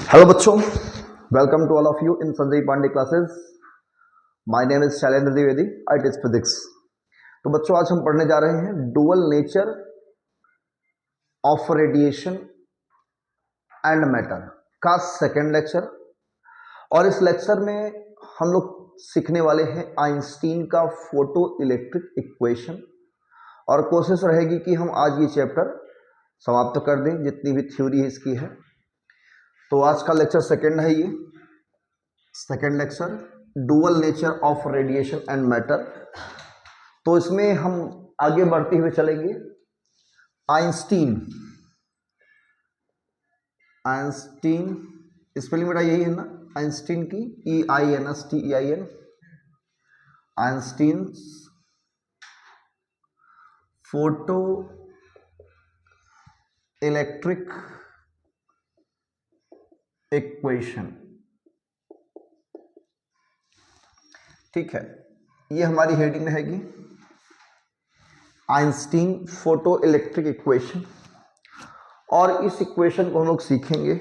Hello बच्चों, welcome to all of you in Sanjay Pandey classes. My name is Shailendra Dwivedi. I teach physics. तो बच्चों, आज हम पढ़ने जा रहे हैं dual nature of radiation and matter का सेकेंड लेक्चर। और इस लेक्चर में हम लोग सीखने वाले हैं आइंस्टीन का फोटो इलेक्ट्रिक इक्वेशन। और कोशिश रहेगी कि हम आज ये चैप्टर समाप्त कर दें, जितनी भी थ्योरी है इसकी है। तो आज का लेक्चर सेकेंड है, ये second lecture dual nature of radiation and matter. तो इसमें हम आगे बढ़ते हुए चलेंगे। आइंस्टीन आइंस्टीन स्पेलिंग बेटा यही है ना, आइंस्टीन की EINSTEIN, Einstein photo electric equation. ठीक है, ये हमारी हेडिंग रहेगी आइंस्टीन फोटो इलेक्ट्रिक इक्वेशन। और इस इक्वेशन को हम लोग सीखेंगे,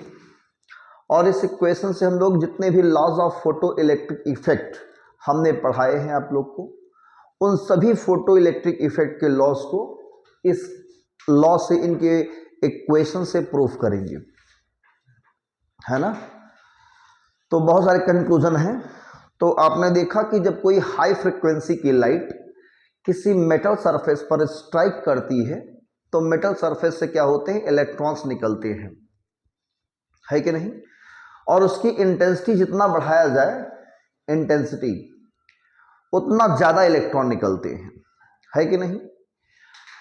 और इस इक्वेशन से हम लोग जितने भी laws of photo electric effect हमने पढ़ाए हैं आप लोग को, उन सभी फोटो इलेक्ट्रिक इफेक्ट के लॉज को इस लॉ से, इनके इक्वेशन से प्रूफ करेंगे, है ना। तो बहुत सारे कंक्लूजन हैं। तो आपने देखा कि जब कोई हाई फ्रिक्वेंसी की लाइट किसी मेटल सरफेस पर स्ट्राइक करती है तो मेटल सरफेस से क्या होते हैं, इलेक्ट्रॉन्स निकलते हैं, है कि नहीं। और उसकी इंटेंसिटी जितना बढ़ाया जाए, इंटेंसिटी, उतना ज्यादा इलेक्ट्रॉन निकलते हैं, है कि नहीं।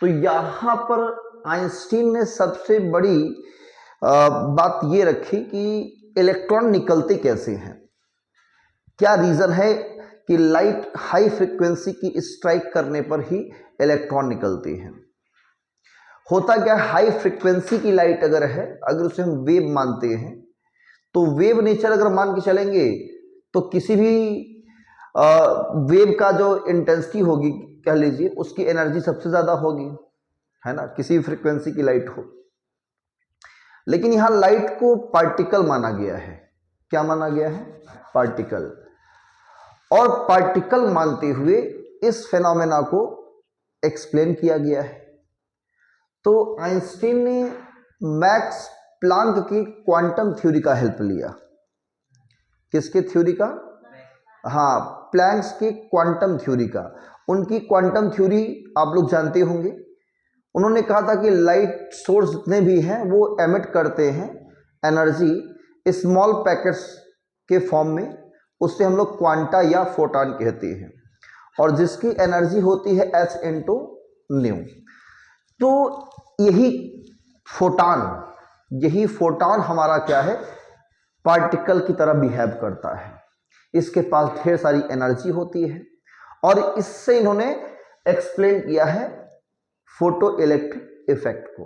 तो यहां पर आइंस्टीन ने सबसे बड़ी बात ये रखी कि इलेक्ट्रॉन निकलते कैसे हैं, क्या रीजन है कि लाइट हाई फ्रीक्वेंसी की स्ट्राइक करने पर ही इलेक्ट्रॉन निकलते हैं। होता क्या, हाई फ्रीक्वेंसी की लाइट अगर है, अगर उसे हम वेव मानते हैं, तो वेव नेचर अगर मान के चलेंगे तो किसी भी वेव का जो इंटेंसिटी होगी, कह लीजिए, उसकी एनर्जी सबसे ज्यादा होगी, है ना, किसी भी फ्रीक्वेंसी की लाइट हो। लेकिन यहां लाइट को पार्टिकल माना गया है। क्या माना गया है? पार्टिकल। और पार्टिकल मानते हुए इस फेनोमेना को एक्सप्लेन किया गया है। तो आइंस्टीन ने मैक्स प्लांक की क्वांटम थ्योरी का हेल्प लिया। किसके थ्योरी का? हाँ, प्लैंक्स की क्वांटम थ्योरी का। उनकी क्वांटम थ्योरी आप लोग जानते होंगे। उन्होंने कहा था कि लाइट सोर्स जितने भी हैं वो एमिट करते हैं एनर्जी स्मॉल पैकेट्स के फॉर्म में, उससे हम लोग क्वांटा या फोटॉन कहते हैं, और जिसकी एनर्जी होती है h इंटू न्यू। तो यही फोटॉन हमारा क्या है, पार्टिकल की तरह बिहेव करता है। इसके पास ढेर सारी एनर्जी होती है, और इससे इन्होंने एक्सप्लेन किया है फोटो इलेक्ट्रिक इफेक्ट को।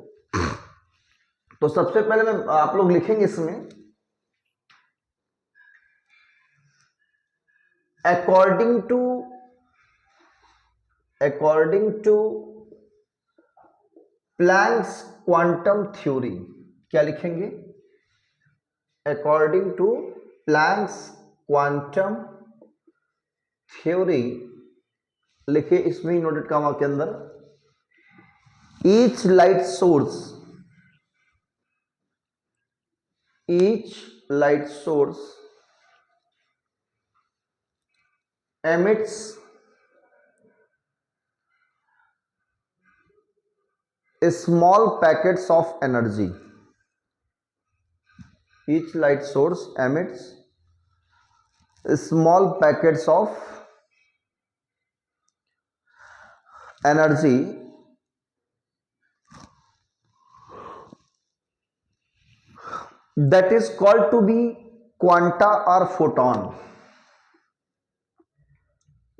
तो सबसे पहले मैं आप लोग लिखेंगे इसमें, according to Planck's quantum theory. क्या लिखेंगे? According to Planck's quantum theory. लिखिए इसमें इन्वर्टेड कॉमा के अंदर, each light source emits small packets of energy. Each light source emits small packets of energy that is called to be quanta or photon.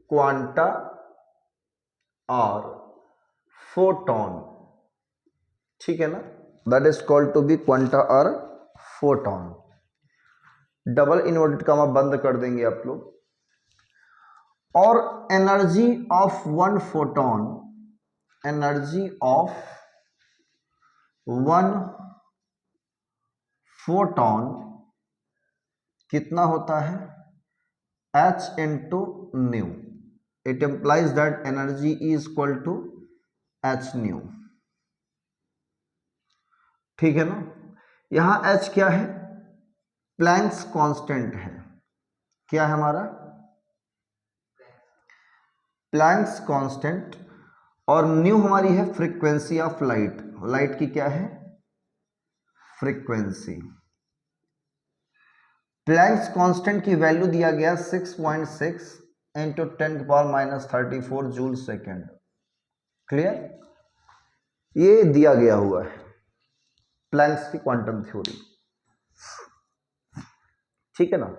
Quanta or photon, ठीक है ना। That is called to be quanta or photon। Double inverted comma बंद कर देंगे आप लोग। और energy of one photon कितना होता है h into nu. It implies that energy is equal to h nu. ठीक है ना। यहां h क्या है, प्लैंक्स कांस्टेंट है। क्या है हमारा, प्लैंक्स कांस्टेंट। और न्यू हमारी है फ्रीक्वेंसी ऑफ लाइट। लाइट की क्या है, फ्रीक्वेंसी। प्लैंक्स कांस्टेंट की वैल्यू दिया गया 6.6 इंटू 10⁻⁻34 जूल सेकेंड। क्लियर, ये दिया गया हुआ है प्लैंक्स की क्वांटम थ्योरी। ठीक है ना।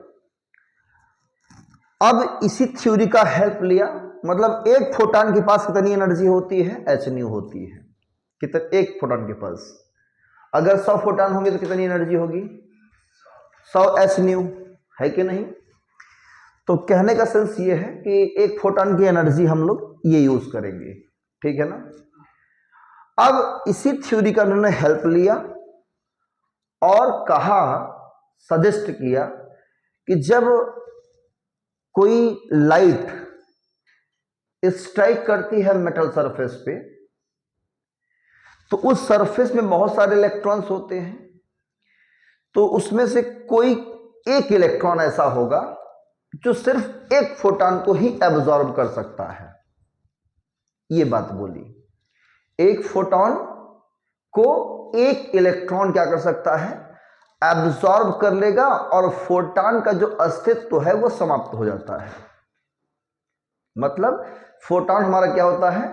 अब इसी थ्योरी का हेल्प लिया, मतलब एक फोटॉन के पास कितनी एनर्जी होती है, एच न्यू होती है। कितना, एक फोटॉन के पास अगर 100 फोटॉन होंगे तो कितनी एनर्जी होगी, 100 एच न्यू, है कि नहीं। तो कहने का सेंस ये है कि एक फोटॉन की एनर्जी हम लोग ये यूज करेंगे। ठीक है ना। अब इसी थ्योरी का उन्होंने हेल्प लिया और कहा, सजेस्ट किया कि जब कोई लाइट स्ट्राइक करती है मेटल सरफेस पे, तो उस सरफेस में बहुत सारे इलेक्ट्रॉन्स होते हैं, तो उसमें से कोई एक इलेक्ट्रॉन ऐसा होगा जो सिर्फ एक फोटॉन को ही एब्जॉर्ब कर सकता है। ये बात बोली, एक फोटॉन को एक इलेक्ट्रॉन क्या कर सकता है, एब्जॉर्ब कर लेगा, और फोटॉन का जो अस्तित्व है वो समाप्त हो जाता है। मतलब फोटॉन हमारा क्या होता है,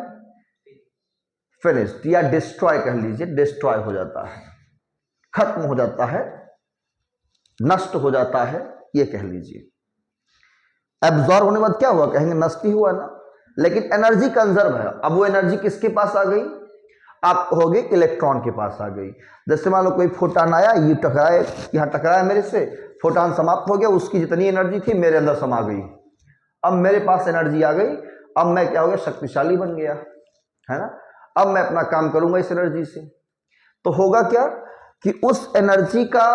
फिनिश्ड, या डिस्ट्रॉय कह लीजिए, डिस्ट्रॉय हो जाता है, खत्म हो जाता है, नष्ट हो जाता है, ये कह लीजिए। एब्जॉर्ब होने के बाद क्या हुआ, कहेंगे नष्ट ही हुआ ना, लेकिन एनर्जी कंजर्व है। अब वो एनर्जी किसके पास आ गई, आप कहोगे इलेक्ट्रॉन के पास आ गई। जैसे मान लो कोई फोटॉन आया, ये टकराए, यहां टकराया मेरे से, फोटॉन समाप्त हो गया, उसकी जितनी एनर्जी थी मेरे अंदर समा गई। अब मेरे पास एनर्जी आ गई, अब मैं क्या हो गया, शक्तिशाली बन गया, है ना। अब मैं अपना काम करूंगा इस एनर्जी से। तो होगा क्या कि उस एनर्जी का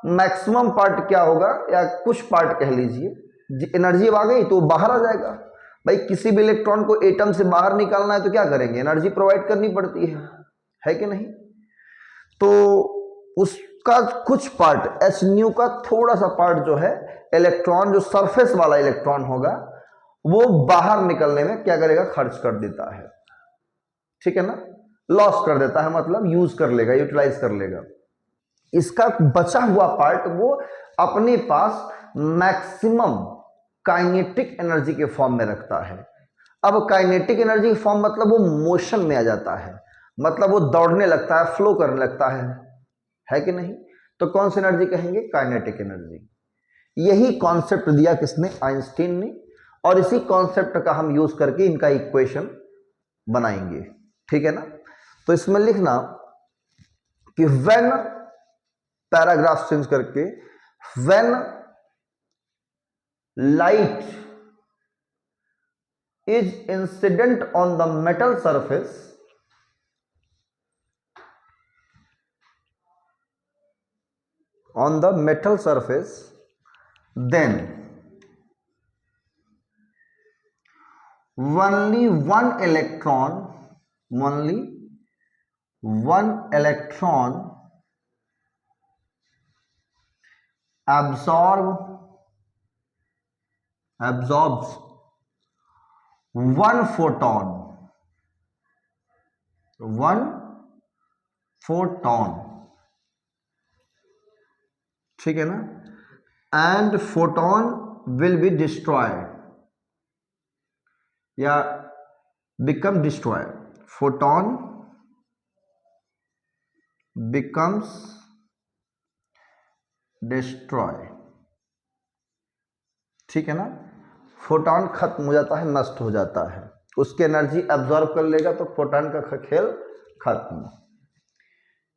मैक्सिमम पार्ट क्या होगा, या कुछ पार्ट कह लीजिए, एनर्जी आ गई तो बाहर आ जाएगा। भाई किसी भी इलेक्ट्रॉन को एटम से बाहर निकालना है तो क्या करेंगे, एनर्जी प्रोवाइड करनी पड़ती है कि नहीं। तो उसका कुछ पार्ट, एच न्यू का थोड़ा सा पार्ट जो है, इलेक्ट्रॉन जो सरफेस वाला इलेक्ट्रॉन होगा, वो बाहर निकलने में क्या करेगा, खर्च कर देता है। ठीक है ना, लॉस कर देता है, मतलब यूज कर लेगा, यूटिलाइज कर लेगा। इसका बचा हुआ पार्ट वो अपने पास मैक्सिमम काइनेटिक एनर्जी के फॉर्म में रखता है। अब काइनेटिक एनर्जी के फॉर्म मतलब वो मोशन में आ जाता है, मतलब वो दौड़ने लगता है, फ्लो करने लगता है कि नहीं। तो कौन सी एनर्जी कहेंगे, काइनेटिक एनर्जी। यही कॉन्सेप्ट दिया किसने, आइंस्टीन ने, और इसी कॉन्सेप्ट का हम यूज करके इनका इक्वेशन बनाएंगे। ठीक है ना। तो इसमें लिखना कि व्हेन, पैराग्राफ चेंज करके, when light is incident on the metal surface, then only one electron absorbs one photon, ठीक है ना, and photon will be destroyed या become destroyed, photon becomes destroyed। ठीक है ना, फोटॉन खत्म हो जाता है, नष्ट हो जाता है, उसकी एनर्जी एब्जॉर्ब कर लेगा, तो फोटॉन का खेल खत्म।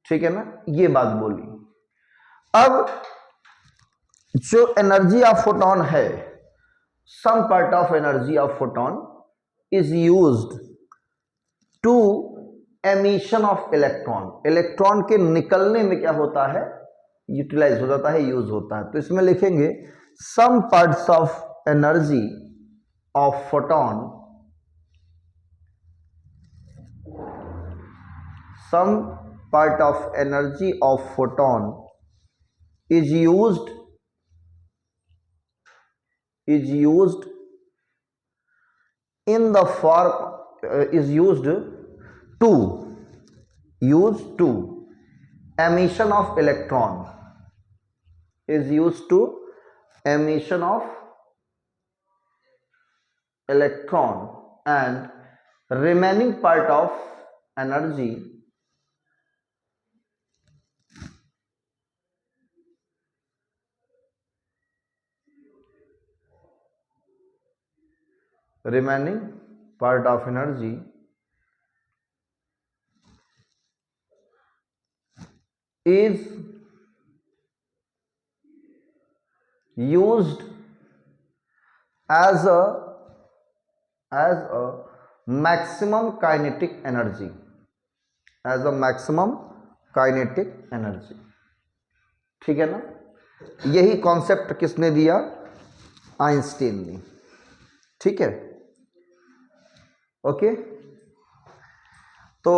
ठीक है ना, ये बात बोली। अब जो एनर्जी ऑफ फोटॉन है, some part of energy of photon is used to emission of electron. Electron के निकलने में क्या होता है, यूटिलाइज हो जाता है, यूज होता है। तो इसमें लिखेंगे some parts of energy of photon, some part of energy of photon is used in the form is used to emission of electron, is used to emission of electron, and remaining part of energy remaining part of energy is used as a maximum kinetic energy, as a maximum kinetic energy। ठीक है ना, यही concept किसने दिया? Einstein ने। ठीक है, okay. तो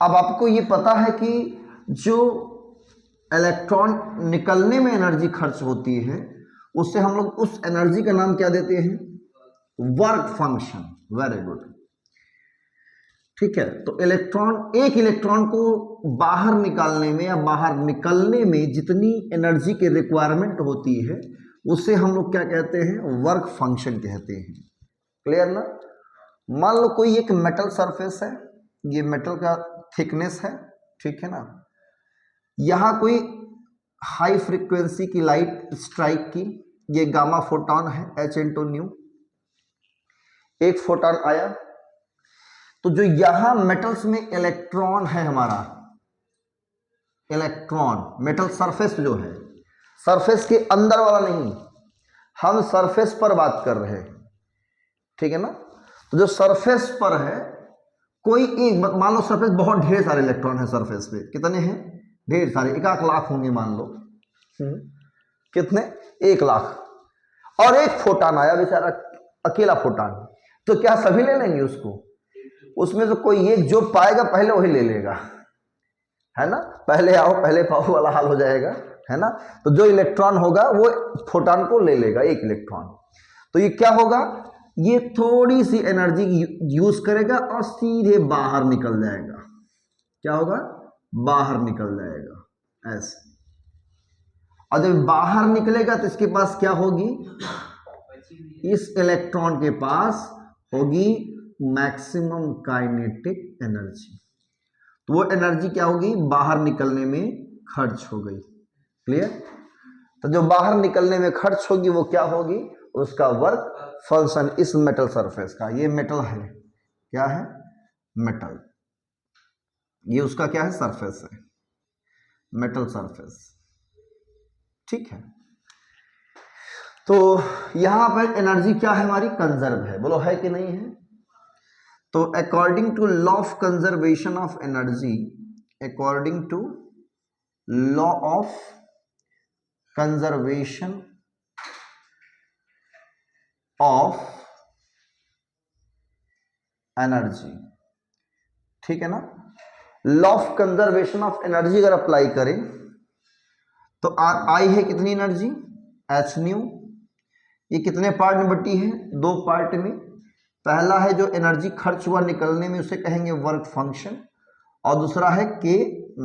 अब आपको ये पता है कि जो इलेक्ट्रॉन निकलने में एनर्जी खर्च होती है उससे हम लोग उस एनर्जी का नाम क्या देते हैं? Work function. Very good. ठीक है, तो एक इलेक्ट्रॉन को बाहर निकालने में या बाहर निकलने में जितनी एनर्जी की रिक्वायरमेंट होती है उसे हम लोग क्या कहते हैं? वर्क फंक्शन कहते हैं। क्लियर ना? मान लो कोई एक मेटल सरफेस है, ये मेटल का थिकनेस है, ठीक है ना, यहां कोई हाई फ्रीक्वेंसी की लाइट स्ट्राइक की, ये गामा फोटॉन है h/ν, एक फोटॉन आया, तो जो यहां मेटल्स में इलेक्ट्रॉन है, हमारा इलेक्ट्रॉन मेटल सरफेस जो है, सरफेस के अंदर वाला नहीं, हम सरफेस पर बात कर रहे हैं। ठीक है ना, तो जो सरफेस पर है कोई एक, मान लो सरफेस बहुत ढेर सारे इलेक्ट्रॉन है सरफेस पे, कितने हैं? ढेर सारे, 1 लाख होंगे मान लो। कितने? 1 लाख। और एक फोटॉन आया बेचारा, अकेला फोटॉन, तो क्या सभी ले लेंगे उसको? उसमें से कोई एक जो पाएगा पहले वही ले लेगा, है ना? पहले आओ पहले पाओ वाला हाल हो जाएगा, है ना? तो जो इलेक्ट्रॉन होगा वो फोटॉन को ले लेगा, एक इलेक्ट्रॉन। तो ये क्या होगा? ये थोड़ी सी एनर्जी यूज करेगा और सीधे बाहर निकल जाएगा। क्या होगा? बाहर निकल जाएगा ऐसे। और जब बाहर निकलेगा तो इसके पास क्या होगी? इस इलेक्ट्रॉन के पास होगी मैक्सिमम काइनेटिक एनर्जी। तो वो एनर्जी क्या होगी? बाहर निकलने में खर्च हो गई। क्लियर? तो जो बाहर निकलने में खर्च होगी वो क्या होगी? उसका वर्क फंक्शन इस मेटल सरफेस का, ये मेटल है, क्या है? मेटल। ये उसका क्या है? सरफेस है, मेटल सरफेस। ठीक है, तो यहां पर एनर्जी क्या है हमारी? कंजर्व है। बोलो है कि नहीं है? तो according to law of conservation of energy, according to law of conservation of energy, ठीक है ना, law of conservation of energy अगर अप्लाई करें तो आई है कितनी एनर्जी? h/ν। ये कितने पार्ट में बटी है? 2 पार्ट में। पहला है जो एनर्जी खर्च हुआ निकलने में, उसे कहेंगे वर्क फंक्शन, और दूसरा है k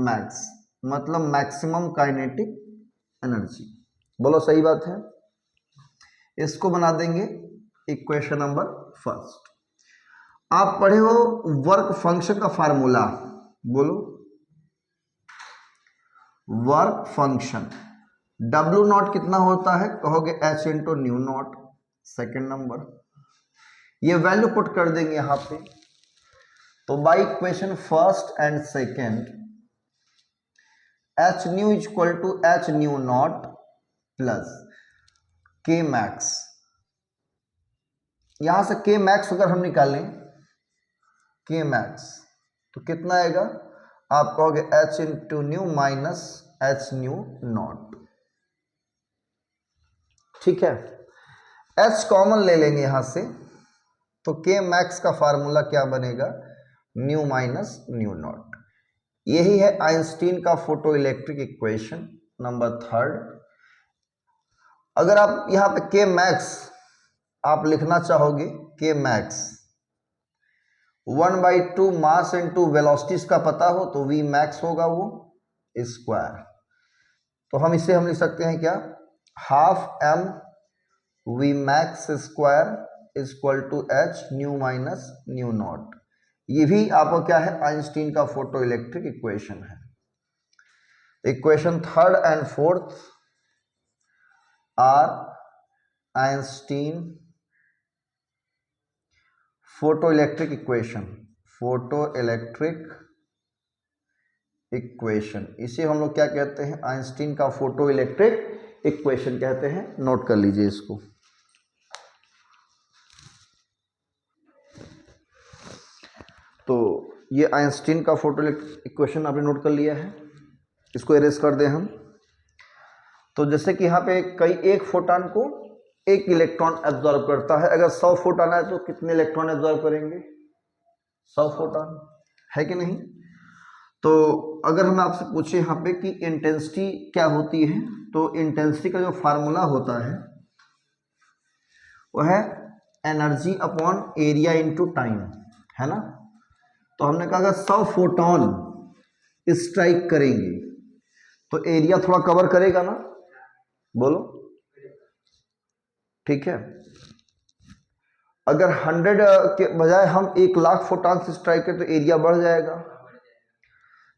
मैक्स, मतलब मैक्सिमम काइनेटिक एनर्जी। बोलो सही बात है? इसको बना देंगे इक्वेशन नंबर 1। आप पढ़े हो वर्क फंक्शन का फार्मूला, बोलो। वर्क फंक्शन W0 कितना होता है? कहोगे h/ν0। सेकेंड नंबर, ये वैल्यू पुट कर देंगे यहां पे। तो by equation 1 and 2 h/ν equal to h/ν0 plus k max. यहां से k मैक्स अगर हम निकालें, k मैक्स तो कितना आएगा? आप कहोगे h/ν माइनस h/ν0। ठीक है। एच कॉमन ले लेंगे यहां से, तो के मैक्स का फार्मूला क्या बनेगा, न्यू माइनस न्यू नॉट। यही है आइंस्टीन का फोटो इलेक्ट्रिक इक्वेशन नंबर 3। अगर आप यहां पे के मैक्स आप लिखना चाहोगे, के मैक्स 1/2 मास इंटू वेलोसिटीज का पता हो तो वी मैक्स होगा वो स्क्वायर। तो हम इसे लिख सकते हैं क्या, half m v max square equal to h nu minus nu not. ये भी आपको क्या है, आइंस्टीन का फोटो इलेक्ट्रिक इक्वेशन है। Equation 3rd and 4th are Einstein photo electric equation, photo electric equation, इसे हम लोग क्या कहते हैं, आइंस्टीन का फोटो इलेक्ट्रिक इक्वेशन कहते हैं। नोट कर लीजिए इसको। तो ये आइंस्टीन का फोटो इलेक्ट्रिक इक्वेशन आपने नोट कर लिया है, इसको इरेज कर दें हम। तो जैसे कि यहाँ पे एक फोटॉन को एक इलेक्ट्रॉन एब्जॉर्ब करता है। अगर 100 फोटॉन है तो कितने इलेक्ट्रॉन एब्जॉर्ब करेंगे, 100 फोटॉन, है कि नहीं। तो अगर हम आपसे पूछे यहाँ पे कि इंटेंसिटी क्या होती है, तो इंटेंसिटी का जो फार्मूला होता है वह है energy upon area into time, है ना। तो हमने कहा अगर 100 फोटॉन स्ट्राइक करेंगे तो एरिया थोड़ा कवर करेगा ना, बोलो, ठीक है। अगर 100 के बजाय हम 1,00,000 फोटॉन से स्ट्राइक करें तो एरिया बढ़ जाएगा।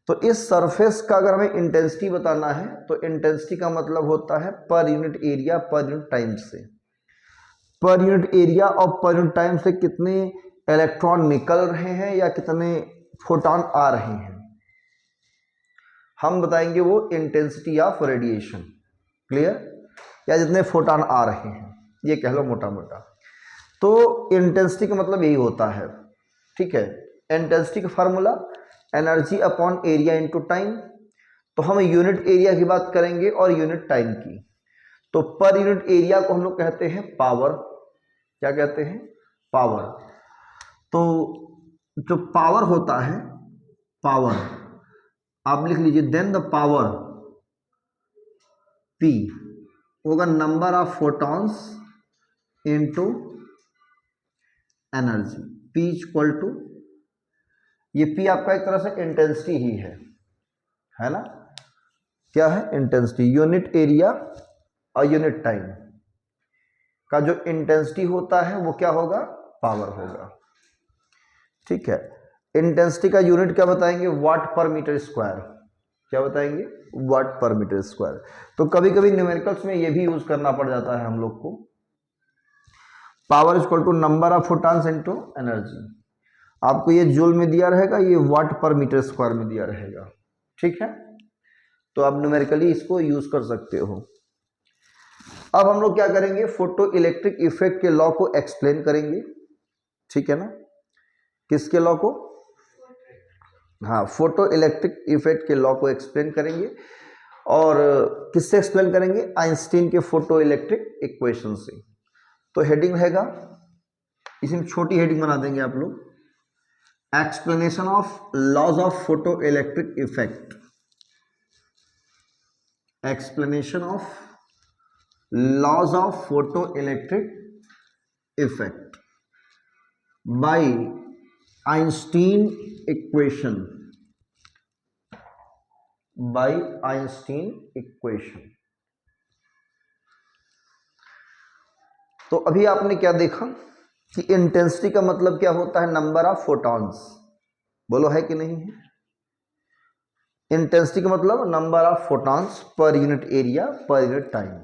तो इस सरफेस का अगर हमें इंटेंसिटी बताना है तो इंटेंसिटी का मतलब होता है per unit area per unit time से। पर यूनिट एरिया और पर यूनिट टाइम से कितने इलेक्ट्रॉन निकल रहे हैं या कितने फोटॉन आ रहे हैं, हम बताएंगे वो इंटेंसिटी ऑफ रेडिएशन। क्लियर, या जितने फोटॉन आ रहे हैं, ये कह लो मोटा मोटा। तो इंटेंसिटी का मतलब यही होता है, ठीक है। इंटेंसिटी का formula energy upon area into time. तो हम यूनिट एरिया की बात करेंगे और यूनिट टाइम की। तो पर यूनिट एरिया को हम लोग कहते हैं पावर, क्या कहते हैं, पावर। तो जो पावर होता है, पावर आप लिख लीजिए, देन द पावर P होगा number of photons into energy, P equal to, ये P आपका एक तरह से इंटेंसिटी ही है ना। क्या है, इंटेंसिटी। यूनिट एरिया और यूनिट टाइम का जो इंटेंसिटी होता है वो क्या होगा, पावर होगा, ठीक है। इंटेंसिटी का यूनिट क्या बताएंगे, वाट पर मीटर स्क्वायर, क्या बताएंगे, वाट पर मीटर स्क्वायर। तो कभी कभी न्यूमेरिकल्स में ये भी यूज करना पड़ जाता है हम लोग को। Power equal to number of photons into energy. आपको ये जूल में दिया रहेगा, ये वाट पर मीटर स्क्वायर में दिया रहेगा, ठीक है। तो आप न्यूमेरिकली इसको यूज कर सकते हो। अब हम लोग क्या करेंगे, फोटो इलेक्ट्रिक इफेक्ट के लॉ को एक्सप्लेन करेंगे, ठीक है ना। किसके लॉ को, हाँ, फोटो इलेक्ट्रिक इफेक्ट के लॉ को एक्सप्लेन करेंगे। और किससे एक्सप्लेन करेंगे, आइंस्टीन के फोटो इलेक्ट्रिक इक्वेशन से। तो हेडिंग रहेगा, इसमें छोटी हेडिंग बना देंगे आप लोग, explanation of laws of photo electric effect, explanation of laws of photo electric effect by Einstein equation, by Einstein equation. तो अभी आपने क्या देखा कि इंटेंसिटी का मतलब क्या होता है, नंबर ऑफ फोटॉन्स, बोलो है कि नहीं है। इंटेंसिटी का मतलब number of photons per unit area per unit time.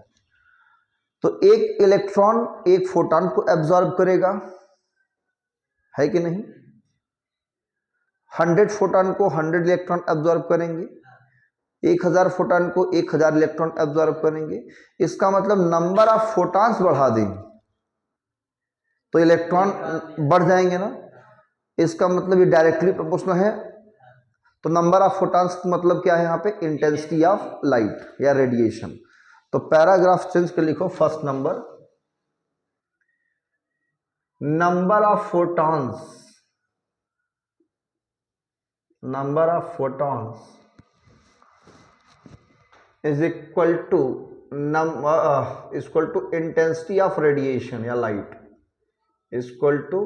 तो एक इलेक्ट्रॉन एक फोटॉन को एब्जॉर्ब करेगा, है कि नहीं। 100 फोटॉन को 100 इलेक्ट्रॉन एब्जॉर्ब करेंगे, 1000 फोटॉन को 1000 इलेक्ट्रॉन एब्जॉर्ब करेंगे। इसका मतलब नंबर ऑफ फोटॉन्स बढ़ा देंगे तो इलेक्ट्रॉन बढ़ जाएंगे ना, इसका मतलब ये डायरेक्टली प्रोपोर्शनल है। तो नंबर ऑफ फोटॉन्स का मतलब क्या है यहाँ पे, इंटेंसिटी ऑफ लाइट या रेडिएशन। तो पैराग्राफ चेंज कर लिखो, first number of photons is equal to intensity of radiation या light is equal to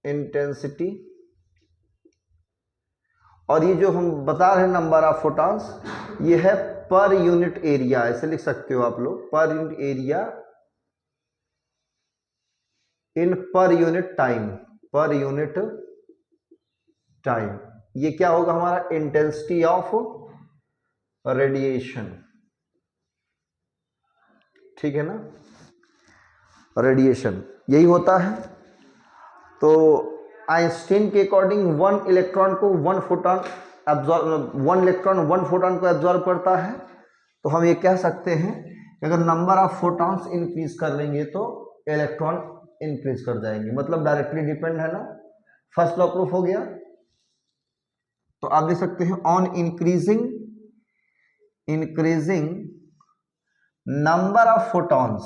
intensity, और ये जो हम बता रहे हैं नंबर ऑफ फोटॉन्स, ये है पर यूनिट एरिया, ऐसे लिख सकते हो आप लोग, पर यूनिट एरिया इन पर यूनिट टाइम, ये क्या होगा हमारा इंटेंसिटी ऑफ रेडिएशन, ठीक है ना, रेडिएशन यही होता है। तो आइंस्टीन के according one electron one photon को एब्जॉर्ब करता है। तो हम ये कह सकते हैं कि अगर नंबर ऑफ फोटॉन्स इंक्रीज कर लेंगे तो इलेक्ट्रॉन इंक्रीज कर जाएंगे, मतलब डायरेक्टली डिपेंड है ना, फर्स्ट लॉ प्रूफ हो गया। तो आप देख सकते हैं on increasing number of photons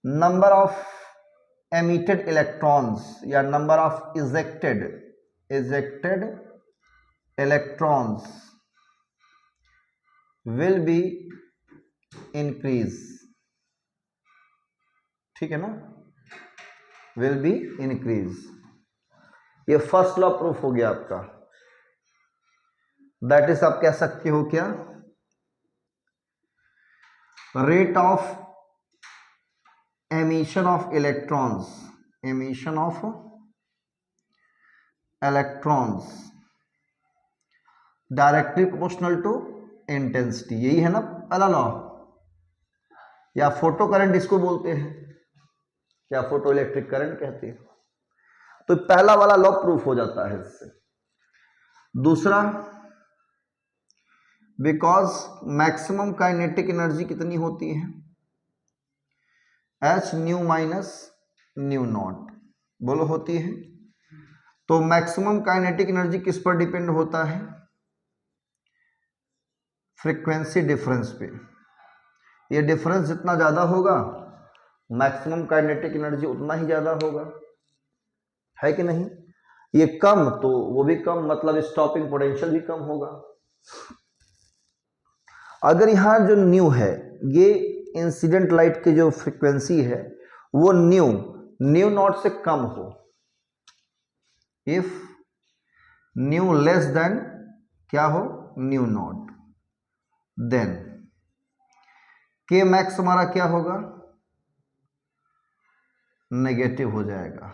number of emitted electrons या number of ejected electrons will be increase, ठीक है ना, will be increase। ये फर्स्ट लॉ प्रूफ हो गया आपका। दैट इज आप कह सकते हो क्या, rate of emission of electrons directly proportional to intensity, यही है ना पहला लॉ, या फोटो करंट इसको बोलते हैं, या फोटो इलेक्ट्रिक करंट कहते हैं। तो पहला वाला लॉ प्रूफ हो जाता है इससे। दूसरा, बिकॉज मैक्सिमम काइनेटिक एनर्जी कितनी होती है, H nu minus nu naught, बोलो होती है। तो मैक्सिमम काइनेटिक एनर्जी किस पर डिपेंड होता है, फ्रीक्वेंसी डिफरेंस पे। ये डिफरेंस जितना ज्यादा होगा मैक्सिमम काइनेटिक एनर्जी उतना ही ज्यादा होगा, है कि नहीं। ये कम तो वो भी कम, मतलब स्टॉपिंग पोटेंशियल भी कम होगा। अगर यहां जो न्यू है, ये इंसिडेंट लाइट की जो फ्रीक्वेंसी है वो न्यू नॉट से कम हो, इफ न्यू लेस देन क्या हो, न्यू नॉट, देन के मैक्स हमारा क्या होगा, नेगेटिव हो जाएगा।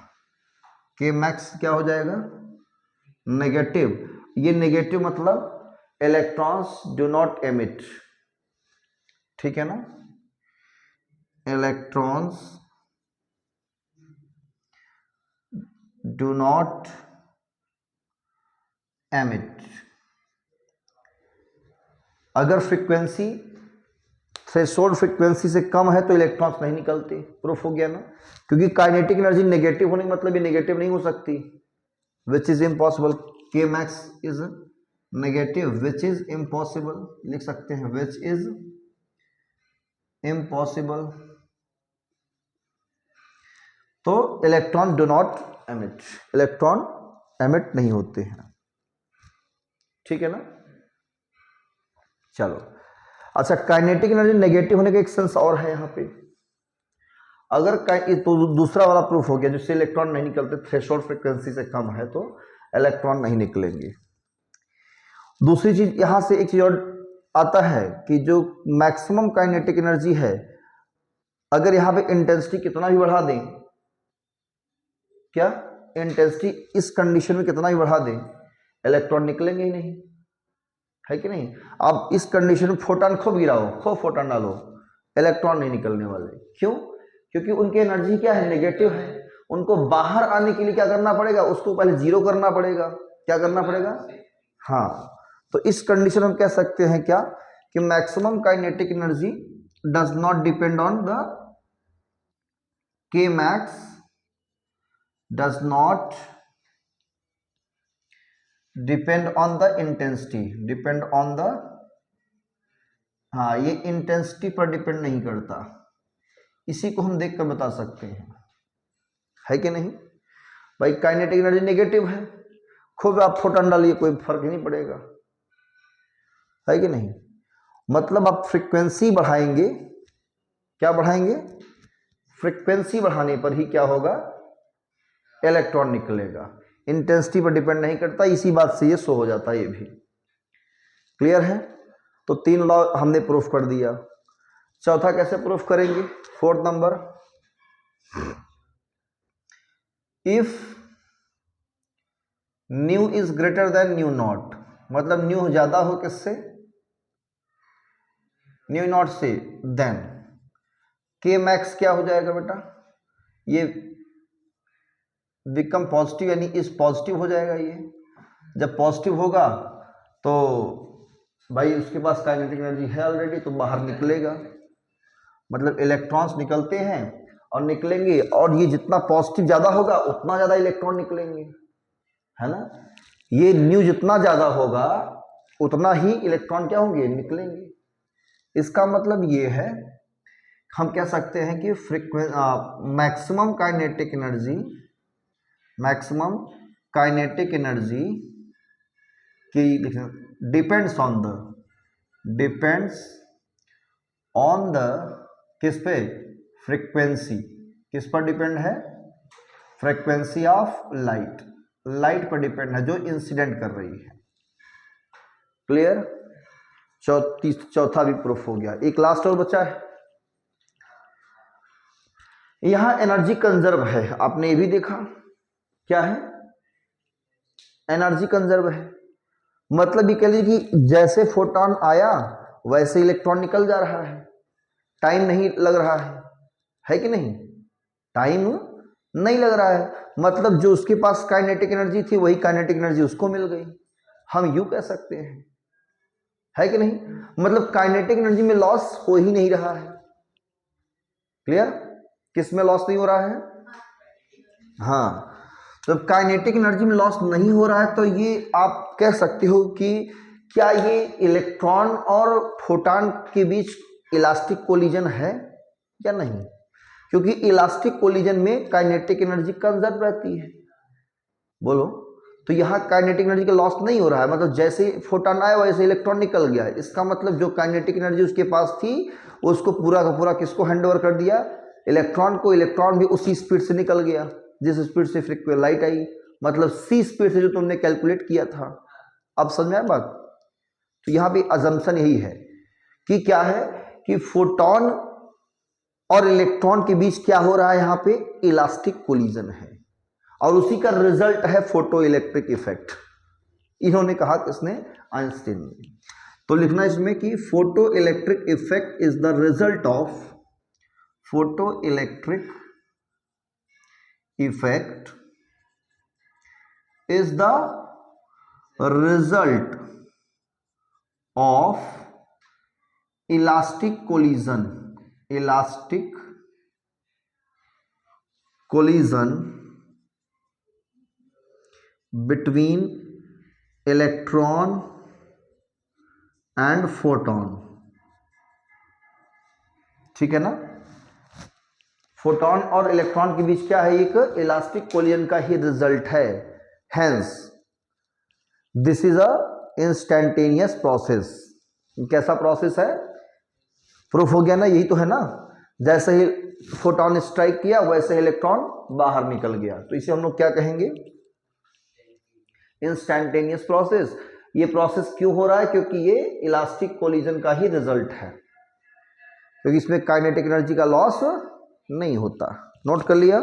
के मैक्स क्या हो जाएगा, नेगेटिव। ये नेगेटिव मतलब इलेक्ट्रॉन्स डू नॉट एमिट, ठीक है ना, इलेक्ट्रॉन्स डू नॉट एमिट। अगर फ्रीक्वेंसी थ्रेशोल्ड फ्रीक्वेंसी से कम है तो इलेक्ट्रॉन्स नहीं निकलते, प्रूफ हो गया ना, क्योंकि काइनेटिक एनर्जी नेगेटिव होने का मतलब ये नेगेटिव नहीं हो सकती, विच इज इम्पॉसिबल। के max is negative, which is impossible, लिख सकते हैं विच इज इम्पॉसिबल। तो electron do not emit, electron emit नहीं होते हैं, ठीक है ना। चलो अच्छा, काइनेटिक एनर्जी नेगेटिव होने का एक सेंस और है यहाँ पे। अगर तो दूसरा वाला प्रूफ हो गया, जिससे इलेक्ट्रॉन नहीं निकलते, थ्रेशोल्ड फ्रीक्वेंसी से कम है तो इलेक्ट्रॉन नहीं निकलेंगे। दूसरी चीज यहां से एक चीज और आता है कि जो मैक्सिमम काइनेटिक एनर्जी है, अगर यहां पे इंटेंसिटी कितना भी बढ़ा दें, क्या इंटेंसिटी इस कंडीशन में कितना भी बढ़ा दें, इलेक्ट्रॉन निकलेंगे ही नहीं, है कि नहीं। आप इस कंडीशन में फोटॉन खूब गिराओ, खूब फोटॉन डालो, इलेक्ट्रॉन नहीं निकलने वाले। क्यों, क्योंकि उनकी एनर्जी क्या है, नेगेटिव है। उनको बाहर आने के लिए क्या करना पड़ेगा, उसको पहले जीरो करना पड़ेगा। क्या करना पड़ेगा, हाँ। तो इस कंडीशन में कह सकते हैं क्या, कि maximum kinetic energy does not depend on the K max, does not depend on the intensity, depend on the, हाँ ये इंटेंसिटी पर डिपेंड नहीं करता, इसी को हम देख कर बता सकते हैं, है कि नहीं भाई। काइनेटिक एनर्जी नेगेटिव है, खूब आप फोटोन डालिए कोई फर्क ही नहीं पड़ेगा, है कि नहीं। मतलब आप फ्रीक्वेंसी बढ़ाएंगे, क्या बढ़ाएंगे, फ्रीक्वेंसी बढ़ाने पर ही क्या होगा, इलेक्ट्रॉन निकलेगा, इंटेंसिटी पर डिपेंड नहीं करता। इसी बात से ये शो हो जाता है, ये भी क्लियर है। तो 3 लॉ हमने प्रूफ कर दिया। चौथा कैसे प्रूफ करेंगे, 4th number, if new is greater than new not, मतलब न्यू ज्यादा हो किससे, न्यू नॉट से, देन के मैक्स क्या हो जाएगा बेटा, ये बिकम पॉजिटिव, यानी इस पॉजिटिव हो जाएगा। ये जब पॉजिटिव होगा तो भाई उसके पास काइनेटिक एनर्जी है ऑलरेडी, तो बाहर निकलेगा, मतलब इलेक्ट्रॉन्स निकलते हैं और निकलेंगे, और ये जितना पॉजिटिव ज्यादा होगा उतना ज्यादा इलेक्ट्रॉन निकलेंगे, है ना। ये न्यू जितना ज्यादा होगा उतना ही इलेक्ट्रॉन क्या होंगे, निकलेंगे। इसका मतलब ये है, हम कह सकते हैं कि maximum kinetic energy, maximum kinetic energy की depends on the, depends on the, किस पे, फ्रीक्वेंसी, किस पर डिपेंड है, फ्रीक्वेंसी ऑफ लाइट, लाइट पर डिपेंड है जो इंसिडेंट कर रही है। क्लियर, चौथा भी प्रूफ हो गया। एक लास्ट और बचा है, यहां एनर्जी कंजर्व है, आपने ये भी देखा, क्या है, एनर्जी कंजर्व है, मतलब ये कह लीजिए कि जैसे फोटोन आया वैसे इलेक्ट्रॉन निकल जा रहा है, टाइम नहीं लग रहा है कि नहीं, टाइम नहीं लग रहा है, मतलब जो उसके पास काइनेटिक एनर्जी थी वही काइनेटिक एनर्जी उसको मिल गई, हम यूं कह सकते हैं, है कि नहीं। मतलब काइनेटिक एनर्जी में लॉस हो ही नहीं रहा है। क्लियर, किस में लॉस नहीं हो रहा है, हाँ, तो काइनेटिक एनर्जी में लॉस नहीं हो रहा है, तो ये आप कह सकते हो कि क्या ये इलेक्ट्रॉन और फोटॉन के बीच इलास्टिक कोलिजन है या नहीं, क्योंकि इलास्टिक कोलिजन में काइनेटिक एनर्जी कंजर्व रहती है। बोलो, तो यहां काइनेटिक एनर्जी का लॉस नहीं हो रहा है, मतलब जैसे फोटॉन आया वैसे इलेक्ट्रॉन निकल गया, इसका मतलब जो काइनेटिक एनर्जी उसके पास थी उसको पूरा का पूरा किसको हैंडओवर कर दिया, इलेक्ट्रॉन को, इलेक्ट्रॉन भी उसी स्पीड से निकल गया जिस स्पीड से फ्रीक्वेंसी लाइट आई, मतलब सी स्पीड से जो तुमने कैलकुलेट किया था। अब समझ में आया बात। तो यहां भी अजम्पशन यही है कि क्या है कि फोटॉन और इलेक्ट्रॉन के बीच क्या हो रहा है, यहां पे इलास्टिक कोलिजन है, और उसी का रिजल्ट है फोटो इलेक्ट्रिक इफेक्ट। इन्होंने कहा, किसने, आइंस्टीन ने। तो लिखना इसमें कि photo electric effect is the result of, photo electric effect is the result of elastic collision, elastic collision between electron and photon. ठीक है ना, फोटॉन और इलेक्ट्रॉन के बीच क्या है, एक इलास्टिक कोलिजन का ही रिजल्ट है। Hence this is a instantaneous process. कैसा प्रोसेस है, प्रूफ हो गया ना, यही तो है ना, जैसे ही फोटॉन स्ट्राइक किया वैसे इलेक्ट्रॉन बाहर निकल गया, तो इसे हम लोग क्या कहेंगे, इंस्टैंटेनियस प्रोसेस। ये प्रोसेस क्यों हो रहा है, क्योंकि ये इलास्टिक कोलिजन का ही रिजल्ट है, क्योंकि इसमें काइनेटिक एनर्जी का लॉस नहीं होता। नोट कर लिया।